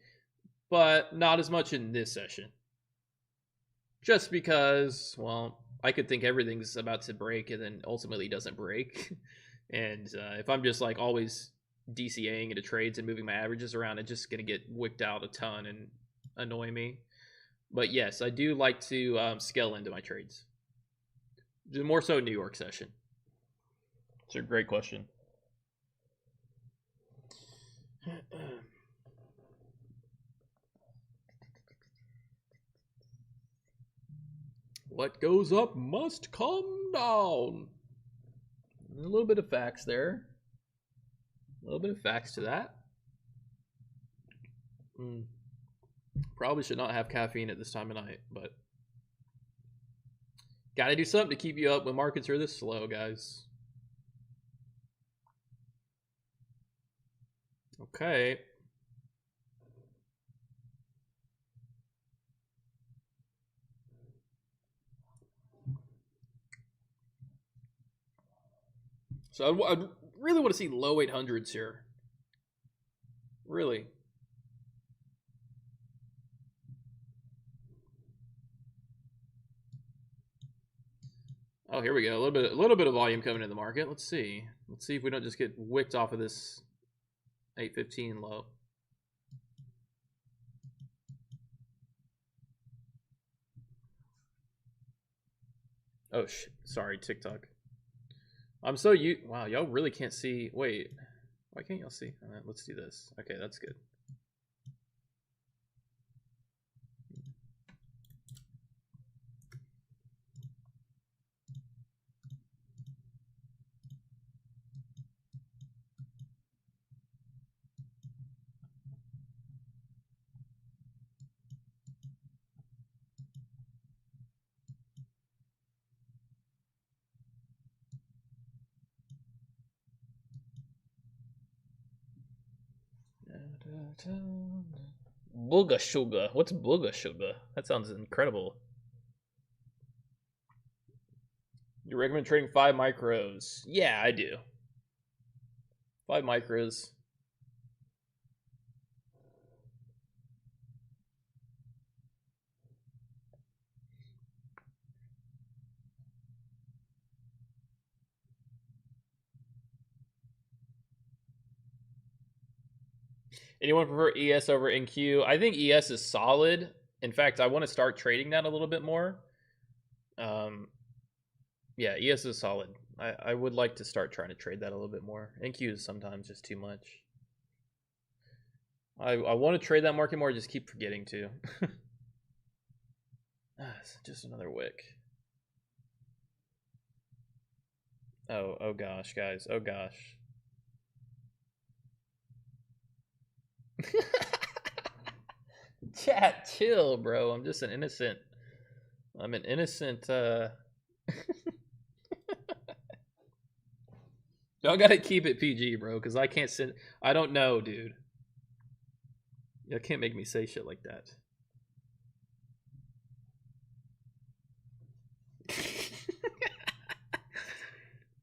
but not as much in this session. Just because, well, I could think everything's about to break and then ultimately doesn't break. And if I'm just like always DCAing into trades and moving my averages around, it's just gonna get wicked out a ton and annoy me. But yes, I do like to scale into my trades. More so New York session. It's a great question. What goes up must come down. A little bit of facts there. A little bit of facts to that. Probably should not have caffeine at this time of night, but gotta do something to keep you up when markets are this slow, guys. Okay. So I really want to see low 800s here. Really. Oh, here we go. A little bit of volume coming in the market. Let's see. Let's see if we don't just get wicked off of this 815 low. Oh, sorry, TikTok. I'm so wow, y'all really can't see. Wait, why can't y'all see? All right, let's do this. Okay, that's good. Booga sugar. What's booga sugar? That sounds incredible. You recommend trading 5 micros? Yeah, I do. 5 micros. Anyone prefer ES over NQ? I think ES is solid. In fact, I want to start trading that a little bit more. Yeah, ES is solid. I would like to start trying to trade that a little bit more. NQ is sometimes just too much. I want to trade that market more, just keep forgetting to. It's just another wick. Oh gosh, guys. Oh gosh. Chat, chill, bro. I'm just an innocent. I'm an innocent. Y'all gotta keep it PG, bro, because I can't send. I don't know, dude. Y'all can't make me say shit like that.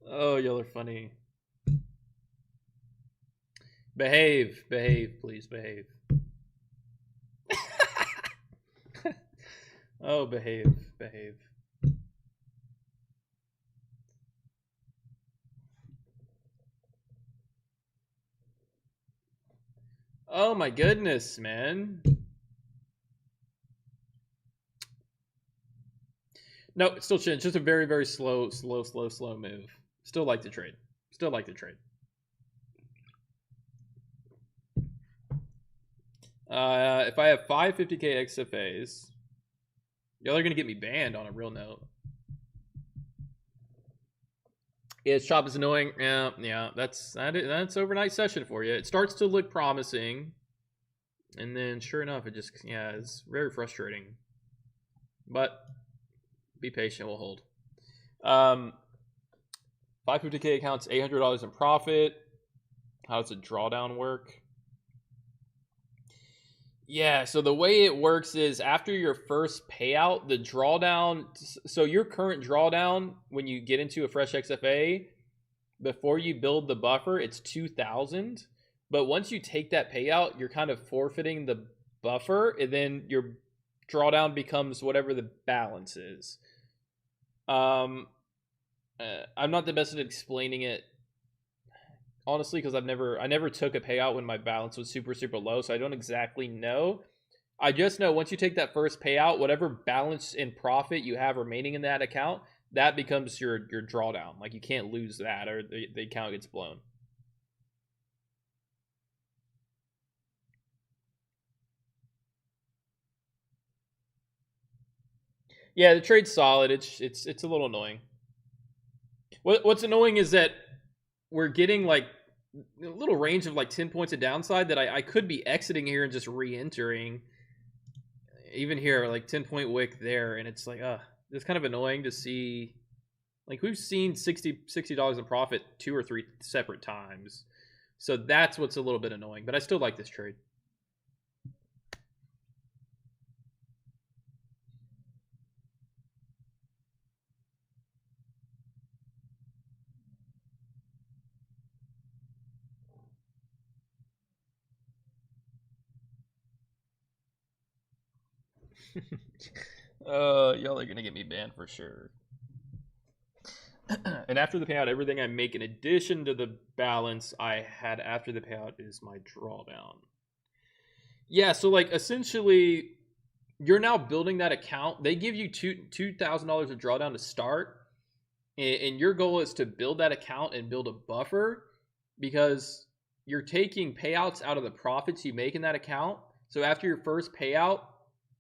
Oh, y'all are funny. Behave, please behave. Oh, behave. Oh my goodness, man. No, it's still chin. It's just a very, very slow move. Still like to trade. If I have 550k XFAs, y'all are gonna get me banned on a real note. Yeah, chop is annoying. Yeah, that's overnight session for you. It starts to look promising, and then sure enough, it just it's very frustrating. But be patient, we'll hold. 550k accounts, $800 in profit. How does a drawdown work? Yeah, so the way it works is after your first payout, the drawdown, so your current drawdown when you get into a fresh XFA, before you build the buffer, it's 2,000. But once you take that payout, you're kind of forfeiting the buffer, and then your drawdown becomes whatever the balance is. I'm not the best at explaining it, honestly, because I never took a payout when my balance was super low, so I don't exactly know. I just know once you take that first payout, whatever balance in profit you have remaining in that account, that becomes your drawdown. Like, you can't lose that, or the account gets blown. Yeah, the trade's solid. It's a little annoying. What's annoying is that we're getting like a little range of like 10 points of downside that I could be exiting here and just re-entering. Even here, like 10-point wick there, and it's like, it's kind of annoying to see. Like we've seen $60 in profit 2 or 3 separate times. So that's what's a little bit annoying, but I still like this trade. Y'all are gonna get me banned for sure. And after the payout, everything I make in addition to the balance I had after the payout is my drawdown. Yeah, so like essentially, you're now building that account. They give you $2,000 of drawdown to start, and your goal is to build that account and build a buffer because you're taking payouts out of the profits you make in that account. So after your first payout,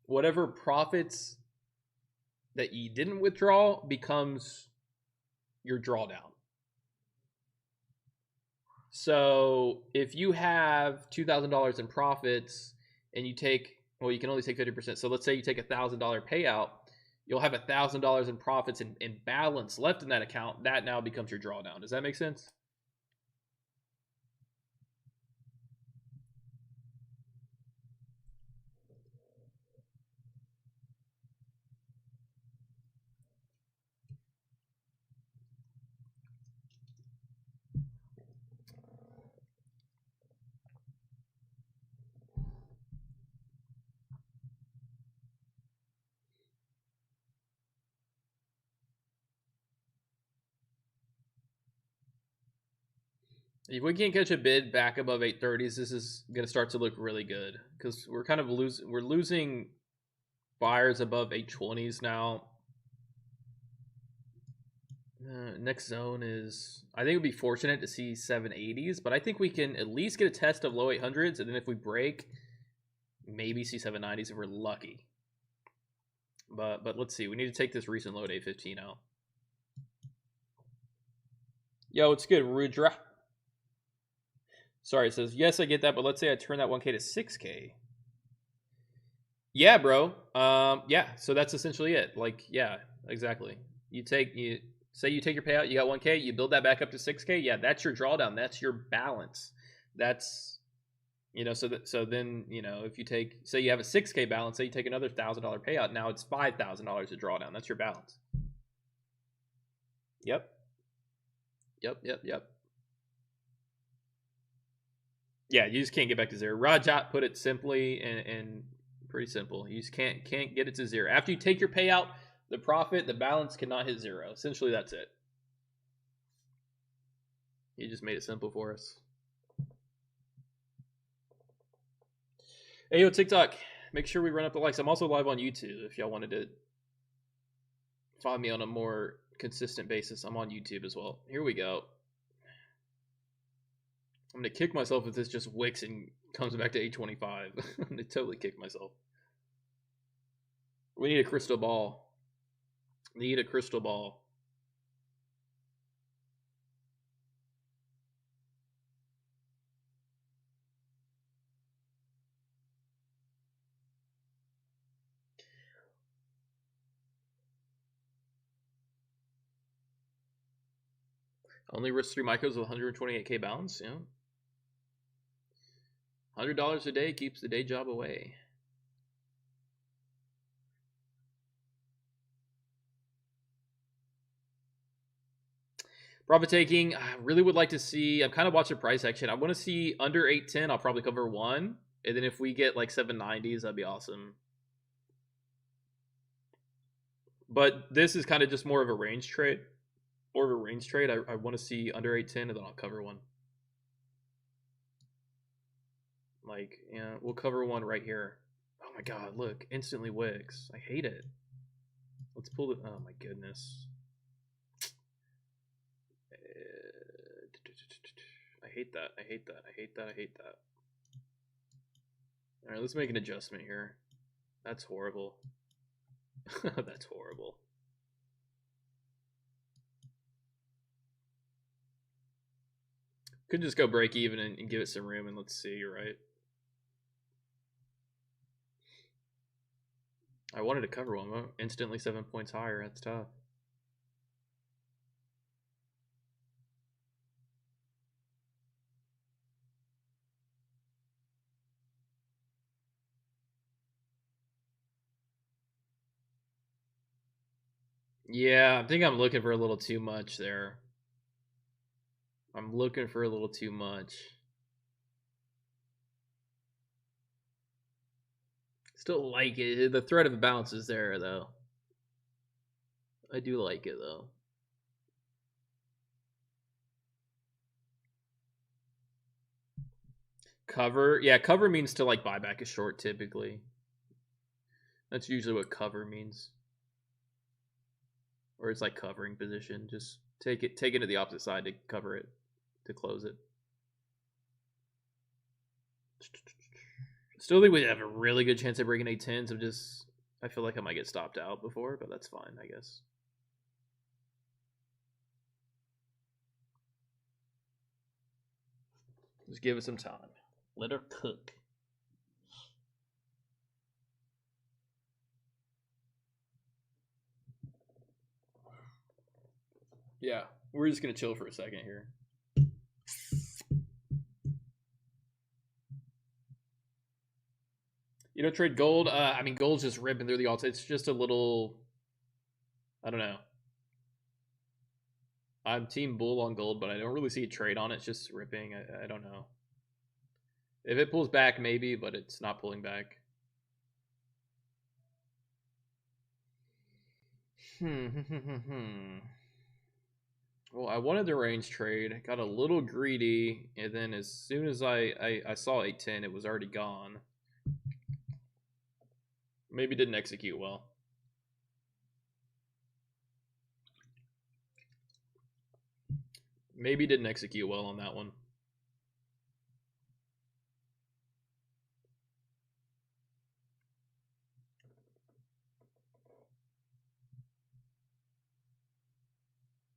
whatever profits that you didn't withdraw becomes your drawdown. So if you have $2,000 in profits and you take, well, you can only take 50%. So let's say you take $1,000 payout, you'll have $1,000 in profits and balance left in that account. That now becomes your drawdown. Does that make sense? If we can't catch a bid back above 830s, this is going to start to look really good because we're kind of losing buyers above 820s now. Next zone is, I think it would be fortunate to see 780s, but I think we can at least get a test of low 800s, and then if we break, maybe see 790s if we're lucky. But let's see. We need to take this recent low at 815 out. Yo, it's good, Rudra. Sorry, it says, yes, I get that, but let's say I turn that 1K to 6K. Yeah, bro. Yeah, so that's essentially it. Like, yeah, exactly. You say you take your payout, you got 1K, you build that back up to 6K. Yeah, that's your drawdown. That's your balance. That's, so then, if you take, say you have a 6K balance, say you take another $1,000 payout, now it's $5,000 of drawdown. That's your balance. Yep. Yeah, you just can't get back to zero. Rajat put it simply and pretty simple. You just can't get it to zero. After you take your payout, the profit, the balance cannot hit zero. Essentially, that's it. He just made it simple for us. Hey, yo, TikTok. Make sure we run up the likes. I'm also live on YouTube if y'all wanted to follow me on a more consistent basis. I'm on YouTube as well. Here we go. I'm going to kick myself if this just wicks and comes back to 825. I'm going to totally kick myself. We need a crystal ball. Need a crystal ball. Only risk 3 micros with 128K balance. Yeah. $100 a day keeps the day job away. Profit taking, I really would like to see. I'm kind of watching price action. I want to see under 810. I'll probably cover one, and then if we get like 790s, that'd be awesome. But this is kind of just more of a range trade. More of a range trade. I want to see under 810, and then I'll cover one. Like, yeah, we'll cover one right here. Oh my god, look, instantly wicks. I hate it. Let's pull it. Oh my goodness. I hate that. I hate that. I hate that. I hate that. All right, let's make an adjustment here. That's horrible. That's horrible. Could just go break even and give it some room, and let's see, right? I wanted to cover one. Instantly 7 points higher. That's tough. Yeah, I think I'm looking for a little too much there. I'm looking for a little too much. Still like it. The threat of a bounce is there, though. I do like it, though. Cover? Yeah, cover means to like buy back a short typically. That's usually what cover means. Or it's like covering position. Just take it to the opposite side to cover it, to close it. Still think we have a really good chance of breaking 810, so just I feel like I might get stopped out before, but that's fine, I guess. Just give it some time. Let her cook. Yeah, we're just gonna chill for a second here. You know, trade gold. I mean, gold's just ripping through the alts. It's just a little. I don't know. I'm team bull on gold, but I don't really see a trade on it. It's just ripping. I don't know. If it pulls back, maybe, but it's not pulling back. Well, I wanted the range trade. Got a little greedy, and then as soon as I saw 810, it was already gone. Maybe didn't execute well. Maybe didn't execute well on that one.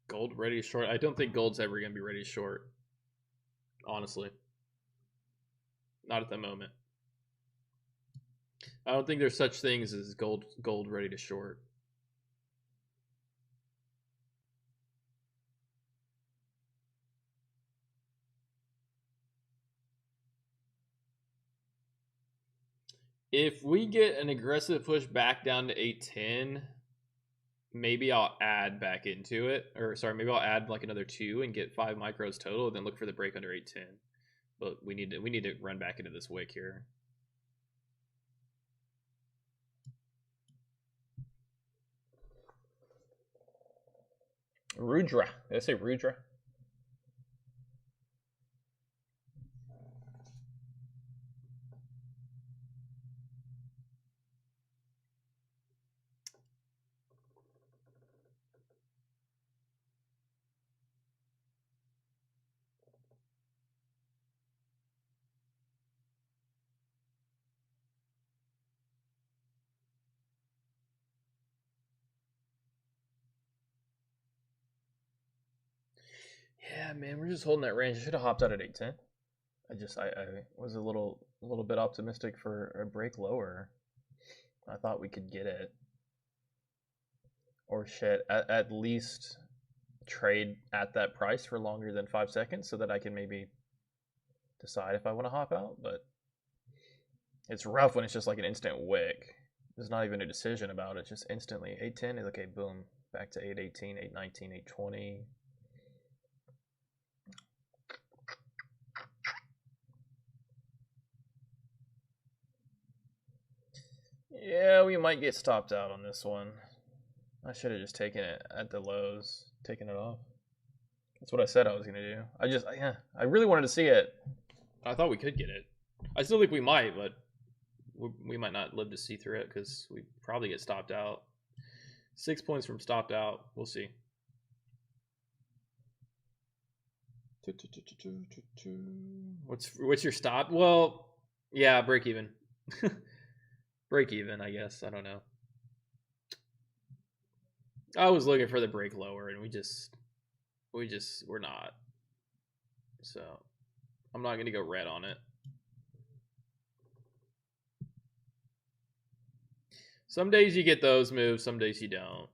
Gold ready to short? I don't think gold's ever going to be ready to short. Honestly. Not at the moment. I don't think there's such things as gold ready to short. If we get an aggressive push back down to 810, maybe I'll add back into it. Or sorry, maybe I'll add like another 2 and get 5 micros total, and then look for the break under 810. But we need to run back into this wick here. Rudra. Did I say Rudra? Yeah, man, we're just holding that range. I should have hopped out at 810. I was a little bit optimistic for a break lower. I thought we could get it. Or shit, at least trade at that price for longer than 5 seconds so that I can maybe decide if I want to hop out. But it's rough when it's just like an instant wick. There's not even a decision about it. Just instantly 810 is okay, boom, back to 818, 819, 820. Yeah, we might get stopped out on this one. I should have just taken it at the lows, taken it off. That's what I said I was gonna do. I really wanted to see it. I thought we could get it. I still think we might, but we might not live to see through it because we probably get stopped out. 6 points from stopped out. We'll see. What's your stop? Well, yeah, break even. Break even, I guess. I don't know. I was looking for the break lower, and we're not. So I'm not going to go red on it. Some days you get those moves, some days you don't.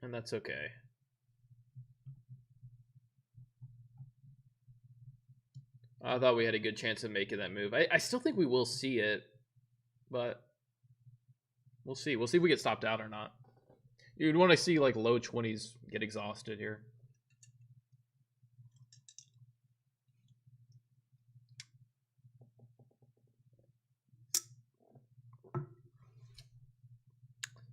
And that's okay. I thought we had a good chance of making that move. I still think we will see it, but we'll see. We'll see if we get stopped out or not. You'd want to see like low 20s get exhausted here.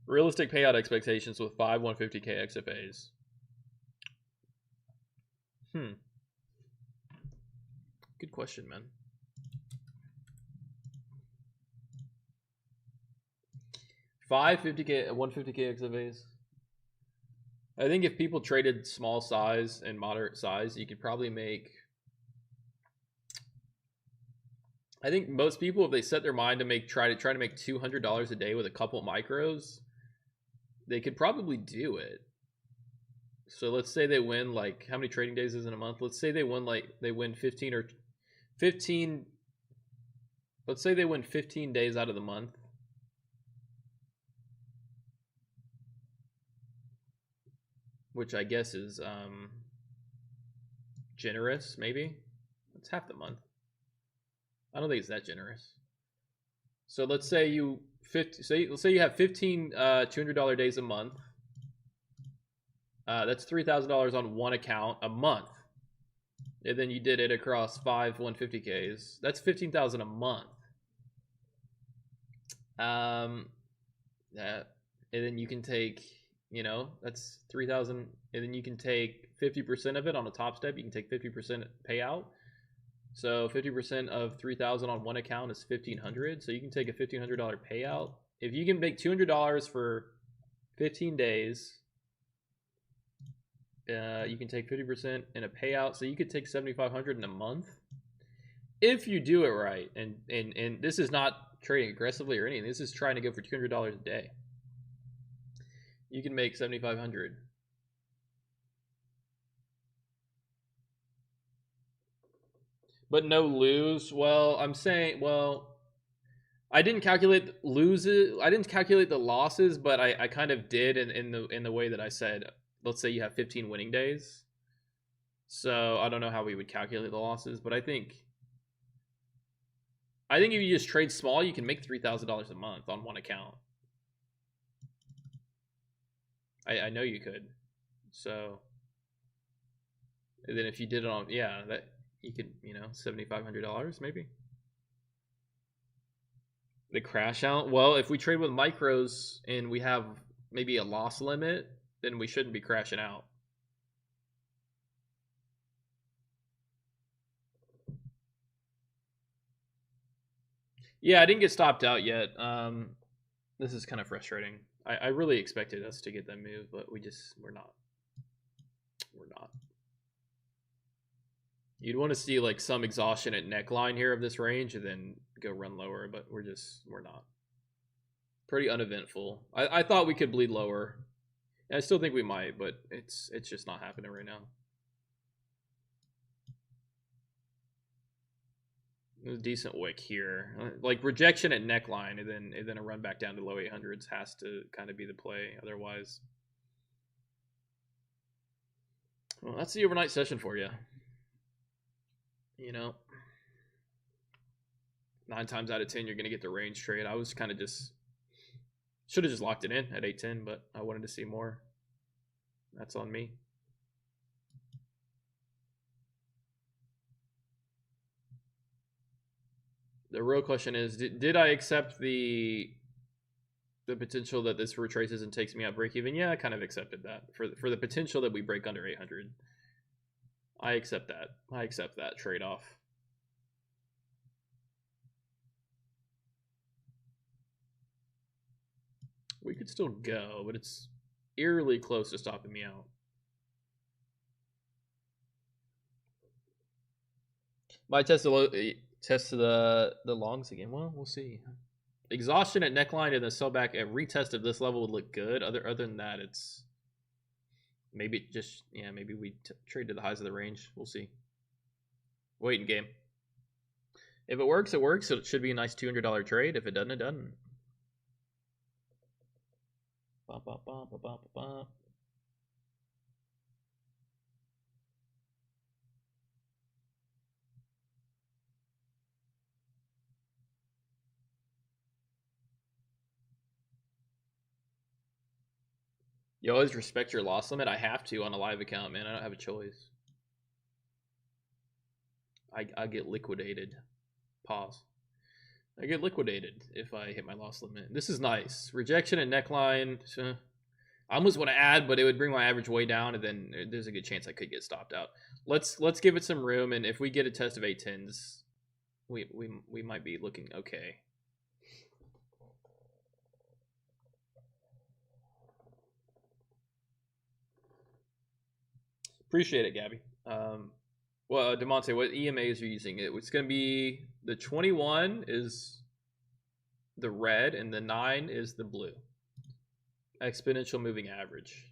Realistic payout expectations with 5 150K XFAs. Good question, man. 50K, 150K XFAs. I think if people traded small size and moderate size, you could probably make. I think most people, if they set their mind to try to make $200 a day with a couple micros, they could probably do it. So let's say they win, like, how many trading days is in a month? Let's say they win 15 or 15. Let's say they win 15 days out of the month. Which I guess is generous, maybe. It's half the month. I don't think it's that generous. So let's say let's say you have 15 $200 days a month. That's $3,000 on one account a month. And then you did it across 5 150Ks. That's $15,000 a month. And then you can take, that's 3,000, and then you can take 50% of it on a TopStep. You can take 50% payout. So 50% of 3,000 on one account is 1,500. So you can take a $1,500 payout. If you can make $200 for 15 days, you can take 50% in a payout. So you could take 7,500 in a month if you do it right. And this is not trading aggressively or anything. This is trying to go for $200 a day. You can make 7,500. But no lose. Well, I'm saying, I didn't calculate loses. I didn't calculate the losses, but I kind of did in the way that I said. Let's say you have 15 winning days. So I don't know how we would calculate the losses, but I think if you just trade small, you can make $3,000 a month on one account. I know you could. So, and then if you did it on, that you could, $7,500 maybe. The crash out. Well, if we trade with micros and we have maybe a loss limit, then we shouldn't be crashing out. Yeah, I didn't get stopped out yet. This is kind of frustrating. I really expected us to get that move, but we're not. We're not. You'd want to see like some exhaustion at neckline here of this range and then go run lower, but we're not. Pretty uneventful. I thought we could bleed lower. I still think we might, but it's just not happening right now. It was a decent wick here. Like rejection at neckline and then a run back down to low 800s has to kind of be the play. Otherwise, well, that's the overnight session for you. 9 times out of 10, you're going to get the range trade. I was kind of should have just locked it in at 810, but I wanted to see more. That's on me. The real question is, did I accept the potential that this retraces and takes me out break even? Yeah, I kind of accepted that for the potential that we break under 800. I accept that. I accept that trade-off. We could still go, but it's eerily close to stopping me out. Might test the longs again. Well, we'll see. Exhaustion at neckline and then sell back at retest of this level would look good. Other than that, it's maybe just, yeah, maybe we trade to the highs of the range. We'll see. Waiting game. If it works, it works. So it should be a nice $200 trade. If it doesn't, it doesn't. Bum, bum, bum, bum, bum, bum. You always respect your loss limit. I have to on a live account, man. I don't have a choice. I get liquidated. Pause. I get liquidated if I hit my loss limit. This is nice. Rejection and neckline. I almost want to add, but it would bring my average way down, and then there's a good chance I could get stopped out. Let's give it some room, and if we get a test of 810s, we might be looking okay. Appreciate it, Gabby. Well, DeMonte, what EMAs are you using? It's going to be the 21 is the red, and the 9 is the blue. Exponential moving average.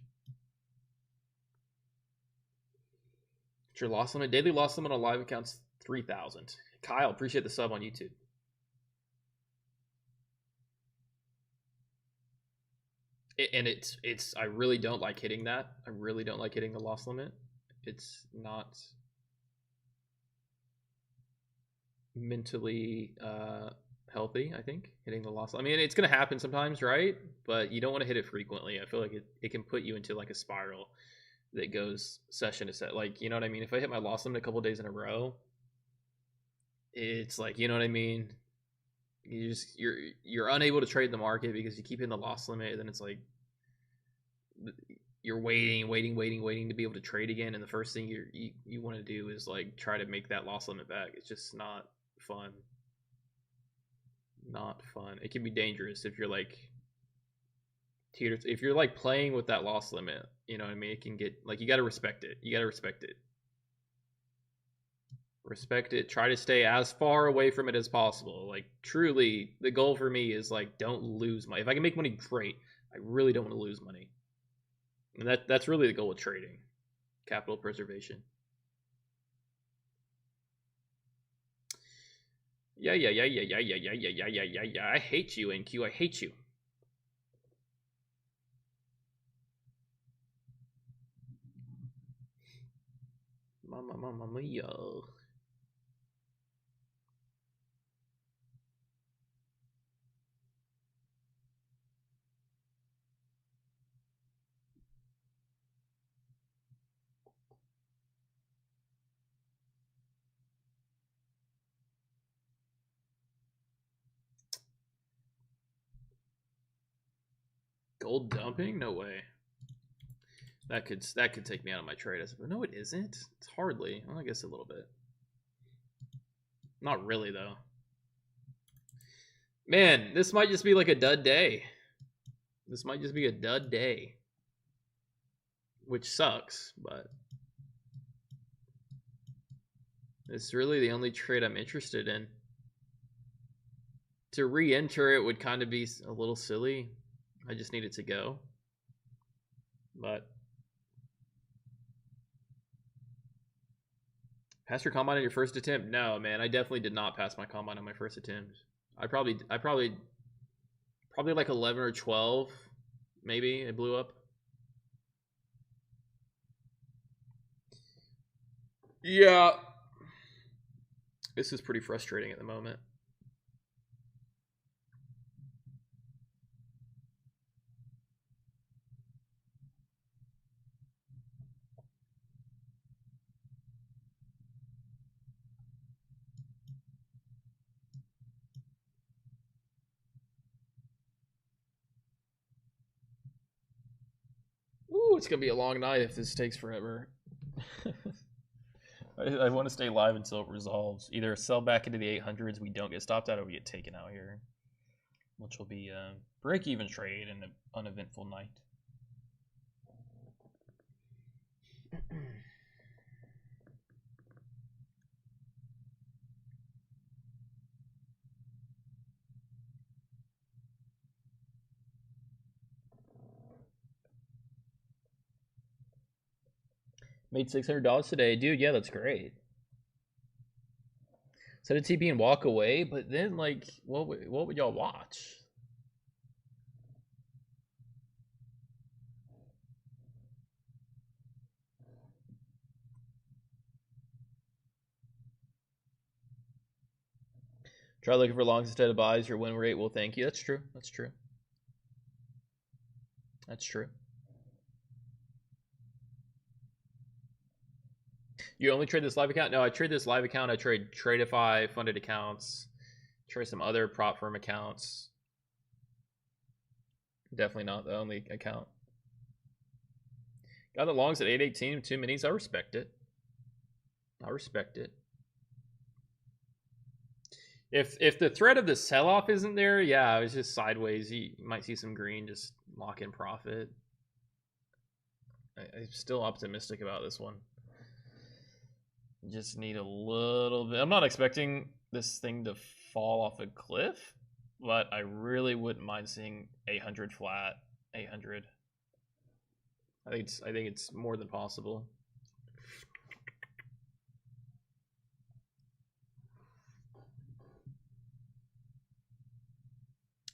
Your loss limit, daily loss limit on live accounts 3,000. Kyle, appreciate the sub on YouTube. And it's I really don't like hitting that. I really don't like hitting the loss limit. It's not mentally healthy, I think, hitting the loss. I mean, it's going to happen sometimes, right? But you don't want to hit it frequently. I feel like it can put you into like a spiral that goes session to set. Like, you know what I mean? If I hit my loss limit a couple days in a row, it's like, you know what I mean? You're unable to trade the market because you keep hitting the loss limit, and then it's like you're waiting to be able to trade again, and the first thing you want to do is like try to make that loss limit back. It's just not fun. Not fun. It can be dangerous if you're like if you're like playing with that loss limit, you know what I mean? It can get like, you got to respect it. You got to respect it. Respect it. Try to stay as far away from it as possible. Like, truly, the goal for me is like, don't lose money. If I can make money, great. I really don't want to lose money. And that's really the goal of trading. Capital preservation. Yeah. I hate you, NQ. I hate you. Mamma mia. Gold dumping? No way. That could take me out of my trade. I suppose. No, it isn't. It's hardly. Well, I guess a little bit. Not really though. Man, this might just be like a dud day. This might just be a dud day, which sucks, but it's really the only trade I'm interested in. To re-enter it would kind of be a little silly. I just need it to go. But pass your combine on your first attempt? No, man, I definitely did not pass my combine on my first attempt. I probably like 11 or 12, maybe. It blew up. Yeah. This is pretty frustrating at the moment. Ooh, it's gonna be a long night if this takes forever. I want to stay live until it resolves. Either sell back into the 800s, we don't get stopped out, or we get taken out here, which will be a break-even trade and an uneventful night. Made $600 today, dude. Yeah, that's great. Set a TP and walk away, but then like, what would y'all watch? Try looking for longs instead of buys. Your win rate will thank you. That's true. That's true. That's true. You only trade this live account? No, I trade this live account. I trade Tradeify, funded accounts, trade some other prop firm accounts. Definitely not the only account. Got the longs at 818, 2 minis. I respect it. I respect it. If the threat of the sell-off isn't there, yeah, it's just sideways. You might see some green, just lock in profit. I'm still optimistic about this one. Just need a little bit. I'm not expecting this thing to fall off a cliff, but I really wouldn't mind seeing 800 flat. 800. I think it's more than possible.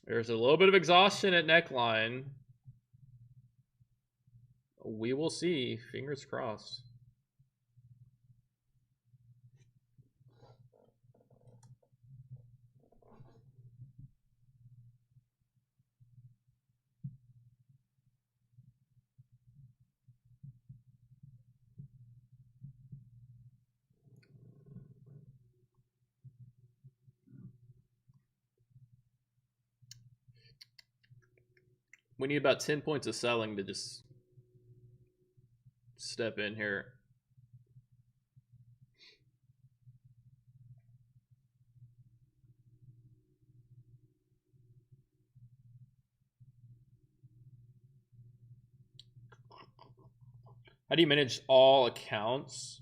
There's a little bit of exhaustion at neckline. We will see. Fingers crossed. We need about 10 points of selling to just step in here. How do you manage all accounts?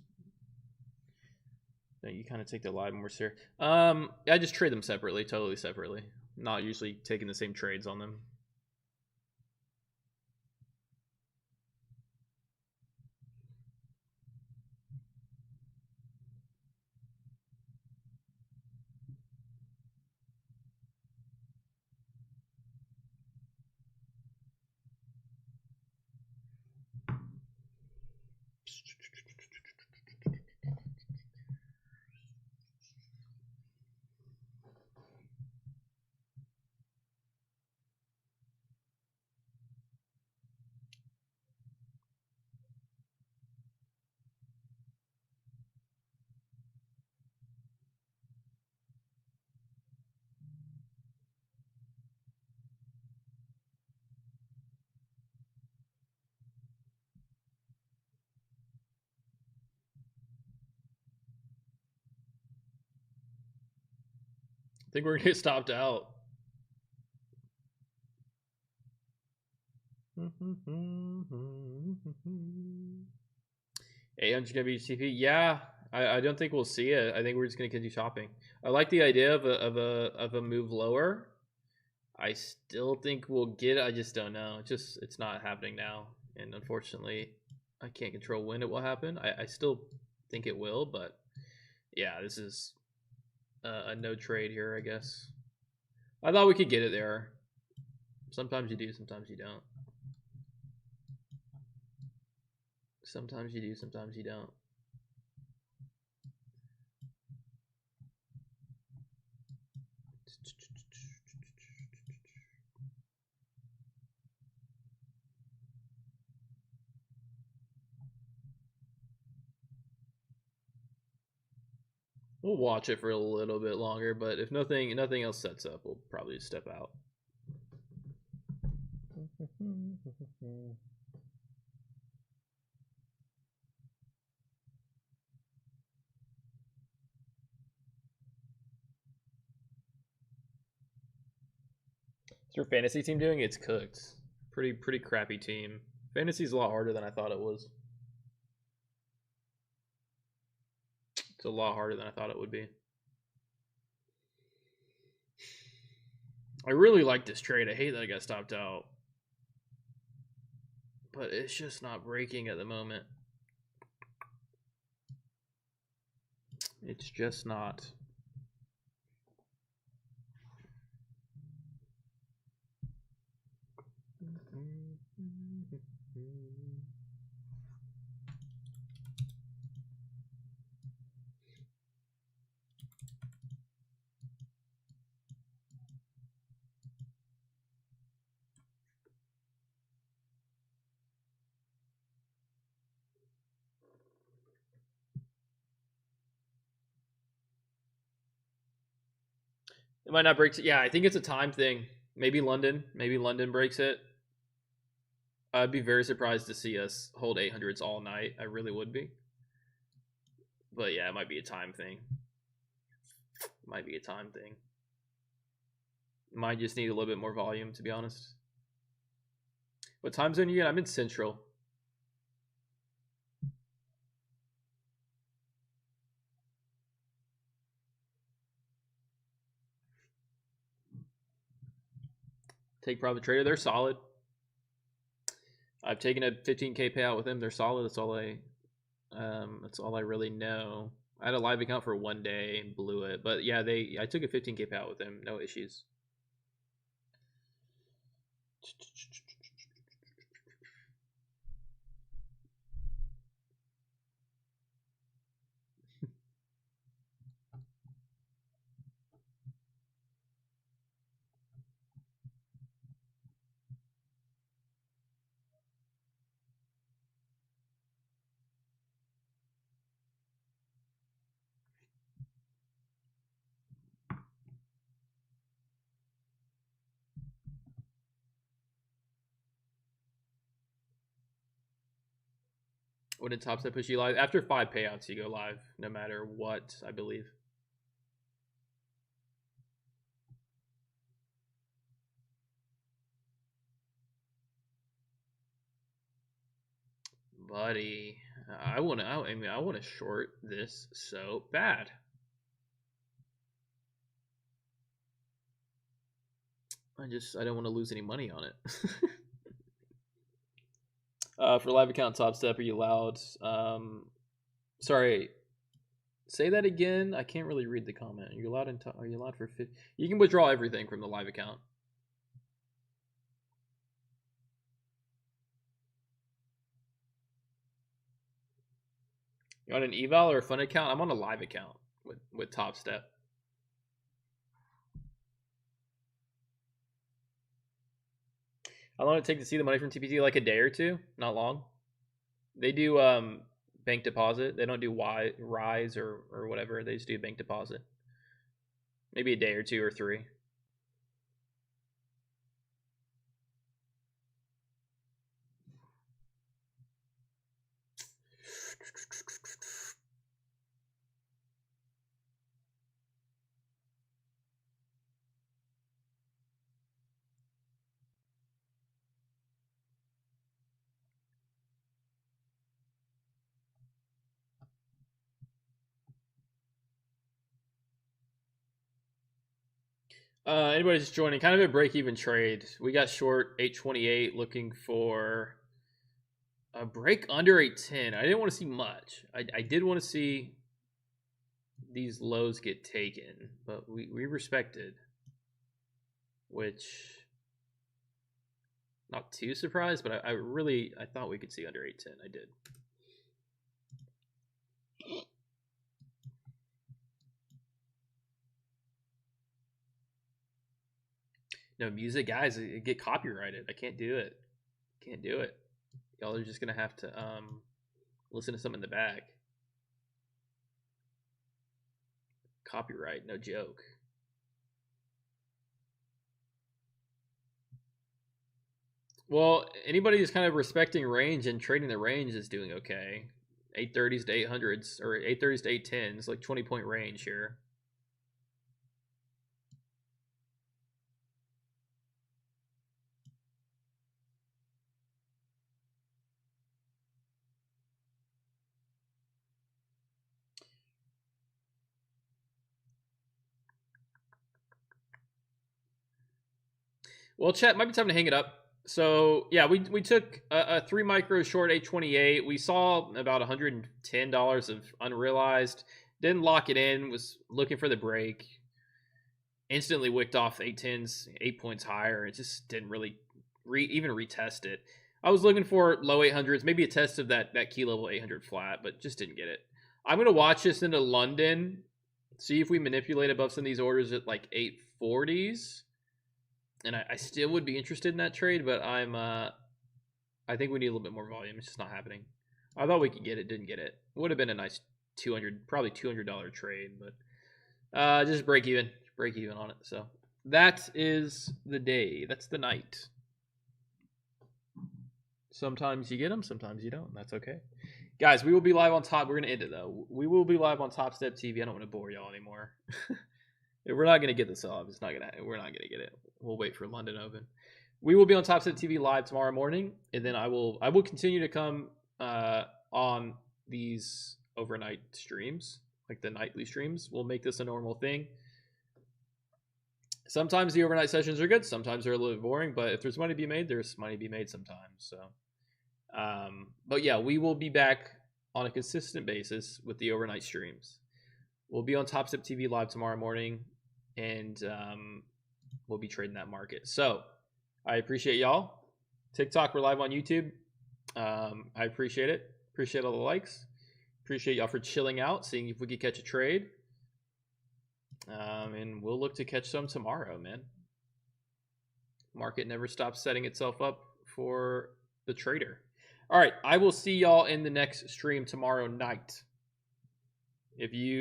No, you kind of take the live more serious. I just trade them separately, totally separately. Not usually taking the same trades on them. I think we're gonna get stopped out. 800 gonna be CP. Yeah, I don't think we'll see it. I think we're just gonna continue shopping. I like the idea of a move lower. I still think we'll get it. I just don't know. It's not happening now, and unfortunately, I can't control when it will happen. I still think it will, but yeah, this is a no trade here, I guess. I thought we could get it there. Sometimes you do, sometimes you don't. Sometimes you do, sometimes you don't. We'll watch it for a little bit longer, but if nothing else sets up, we'll probably step out. What's your fantasy team doing? It's cooked. Pretty crappy team. Fantasy's a lot harder than I thought it was. It's a lot harder than I thought it would be. I really like this trade. I hate that I got stopped out. But it's just not breaking at the moment. It's just not. It might not break. Yeah, I think it's a time thing. Maybe London. Maybe London breaks it. I'd be very surprised to see us hold 800s all night. I really would be. But yeah, it might be a time thing. Might be a time thing. Might just need a little bit more volume, to be honest. What time zone are you in? I'm in Central. Take Profit Trader. They're solid. I've taken a 15K payout with them. They're solid. That's all I really know. I had a live account for 1 day and blew it. But yeah, I took a 15K payout with them. No issues. When did TopStep push you live? After 5 payouts, you go live, no matter what, I believe. Buddy, I want to short this so bad. I don't want to lose any money on it. For live account TopStep, are you allowed? Sorry, say that again. I can't really read the comment. Are you allowed Are you allowed for 50? You can withdraw everything from the live account. You on an eval or a fun account? I'm on a live account with TopStep. How long did it take to see the money from TPT? Like a day or two, not long. They do bank deposit. They don't do rise or whatever. They just do bank deposit. Maybe a day or 2 or 3. Anybody just joining, kind of a break-even trade. We got short 828, looking for a break under 810. I didn't want to see much. I did want to see these lows get taken, but we respected, which not too surprised, but I thought we could see under 810. I did. No music, guys, it get copyrighted. I can't do it. Can't do it. Y'all are just gonna have to listen to something in the back. Copyright, no joke. Well, anybody who's kind of respecting range and trading the range is doing okay. 830s to 800s or 830s to 810s, like 20-point range here. Well, chat, might be time to hang it up. So yeah, we took a 3 micro short 828. We saw about $110 of unrealized. Didn't lock it in. Was looking for the break. Instantly wicked off 810s, 8 points higher. It just didn't really even retest it. I was looking for low 800s, maybe a test of that key level 800 flat, but just didn't get it. I'm going to watch this into London, see if we manipulate above some of these orders at like 840s. And I still would be interested in that trade, but I think we need a little bit more volume. It's just not happening. I thought we could get it, didn't get it. Would have been a nice probably $200 trade, but just break even on it. So that is the day. That's the night. Sometimes you get them, sometimes you don't. That's okay. Guys, we will be live on top. We're going to end it, though. We will be live on TopStep TV. I don't want to bore y'all anymore. We're not going to get this off. We're not going to get it. We'll wait for London Open. We will be on TopStep TV live tomorrow morning, and then I will continue to come on these overnight streams, like the nightly streams. We'll make this a normal thing. Sometimes the overnight sessions are good. Sometimes they're a little bit boring, but if there's money to be made, there's money to be made sometimes. So, but yeah, we will be back on a consistent basis with the overnight streams. We'll be on TopStep TV live tomorrow morning, and we'll be trading that market. So I appreciate y'all. TikTok, we're live on YouTube. I appreciate it. Appreciate all the likes. Appreciate y'all for chilling out, seeing if we could catch a trade. And we'll look to catch some tomorrow, man. Market never stops setting itself up for the trader. All right, I will see y'all in the next stream tomorrow night. If you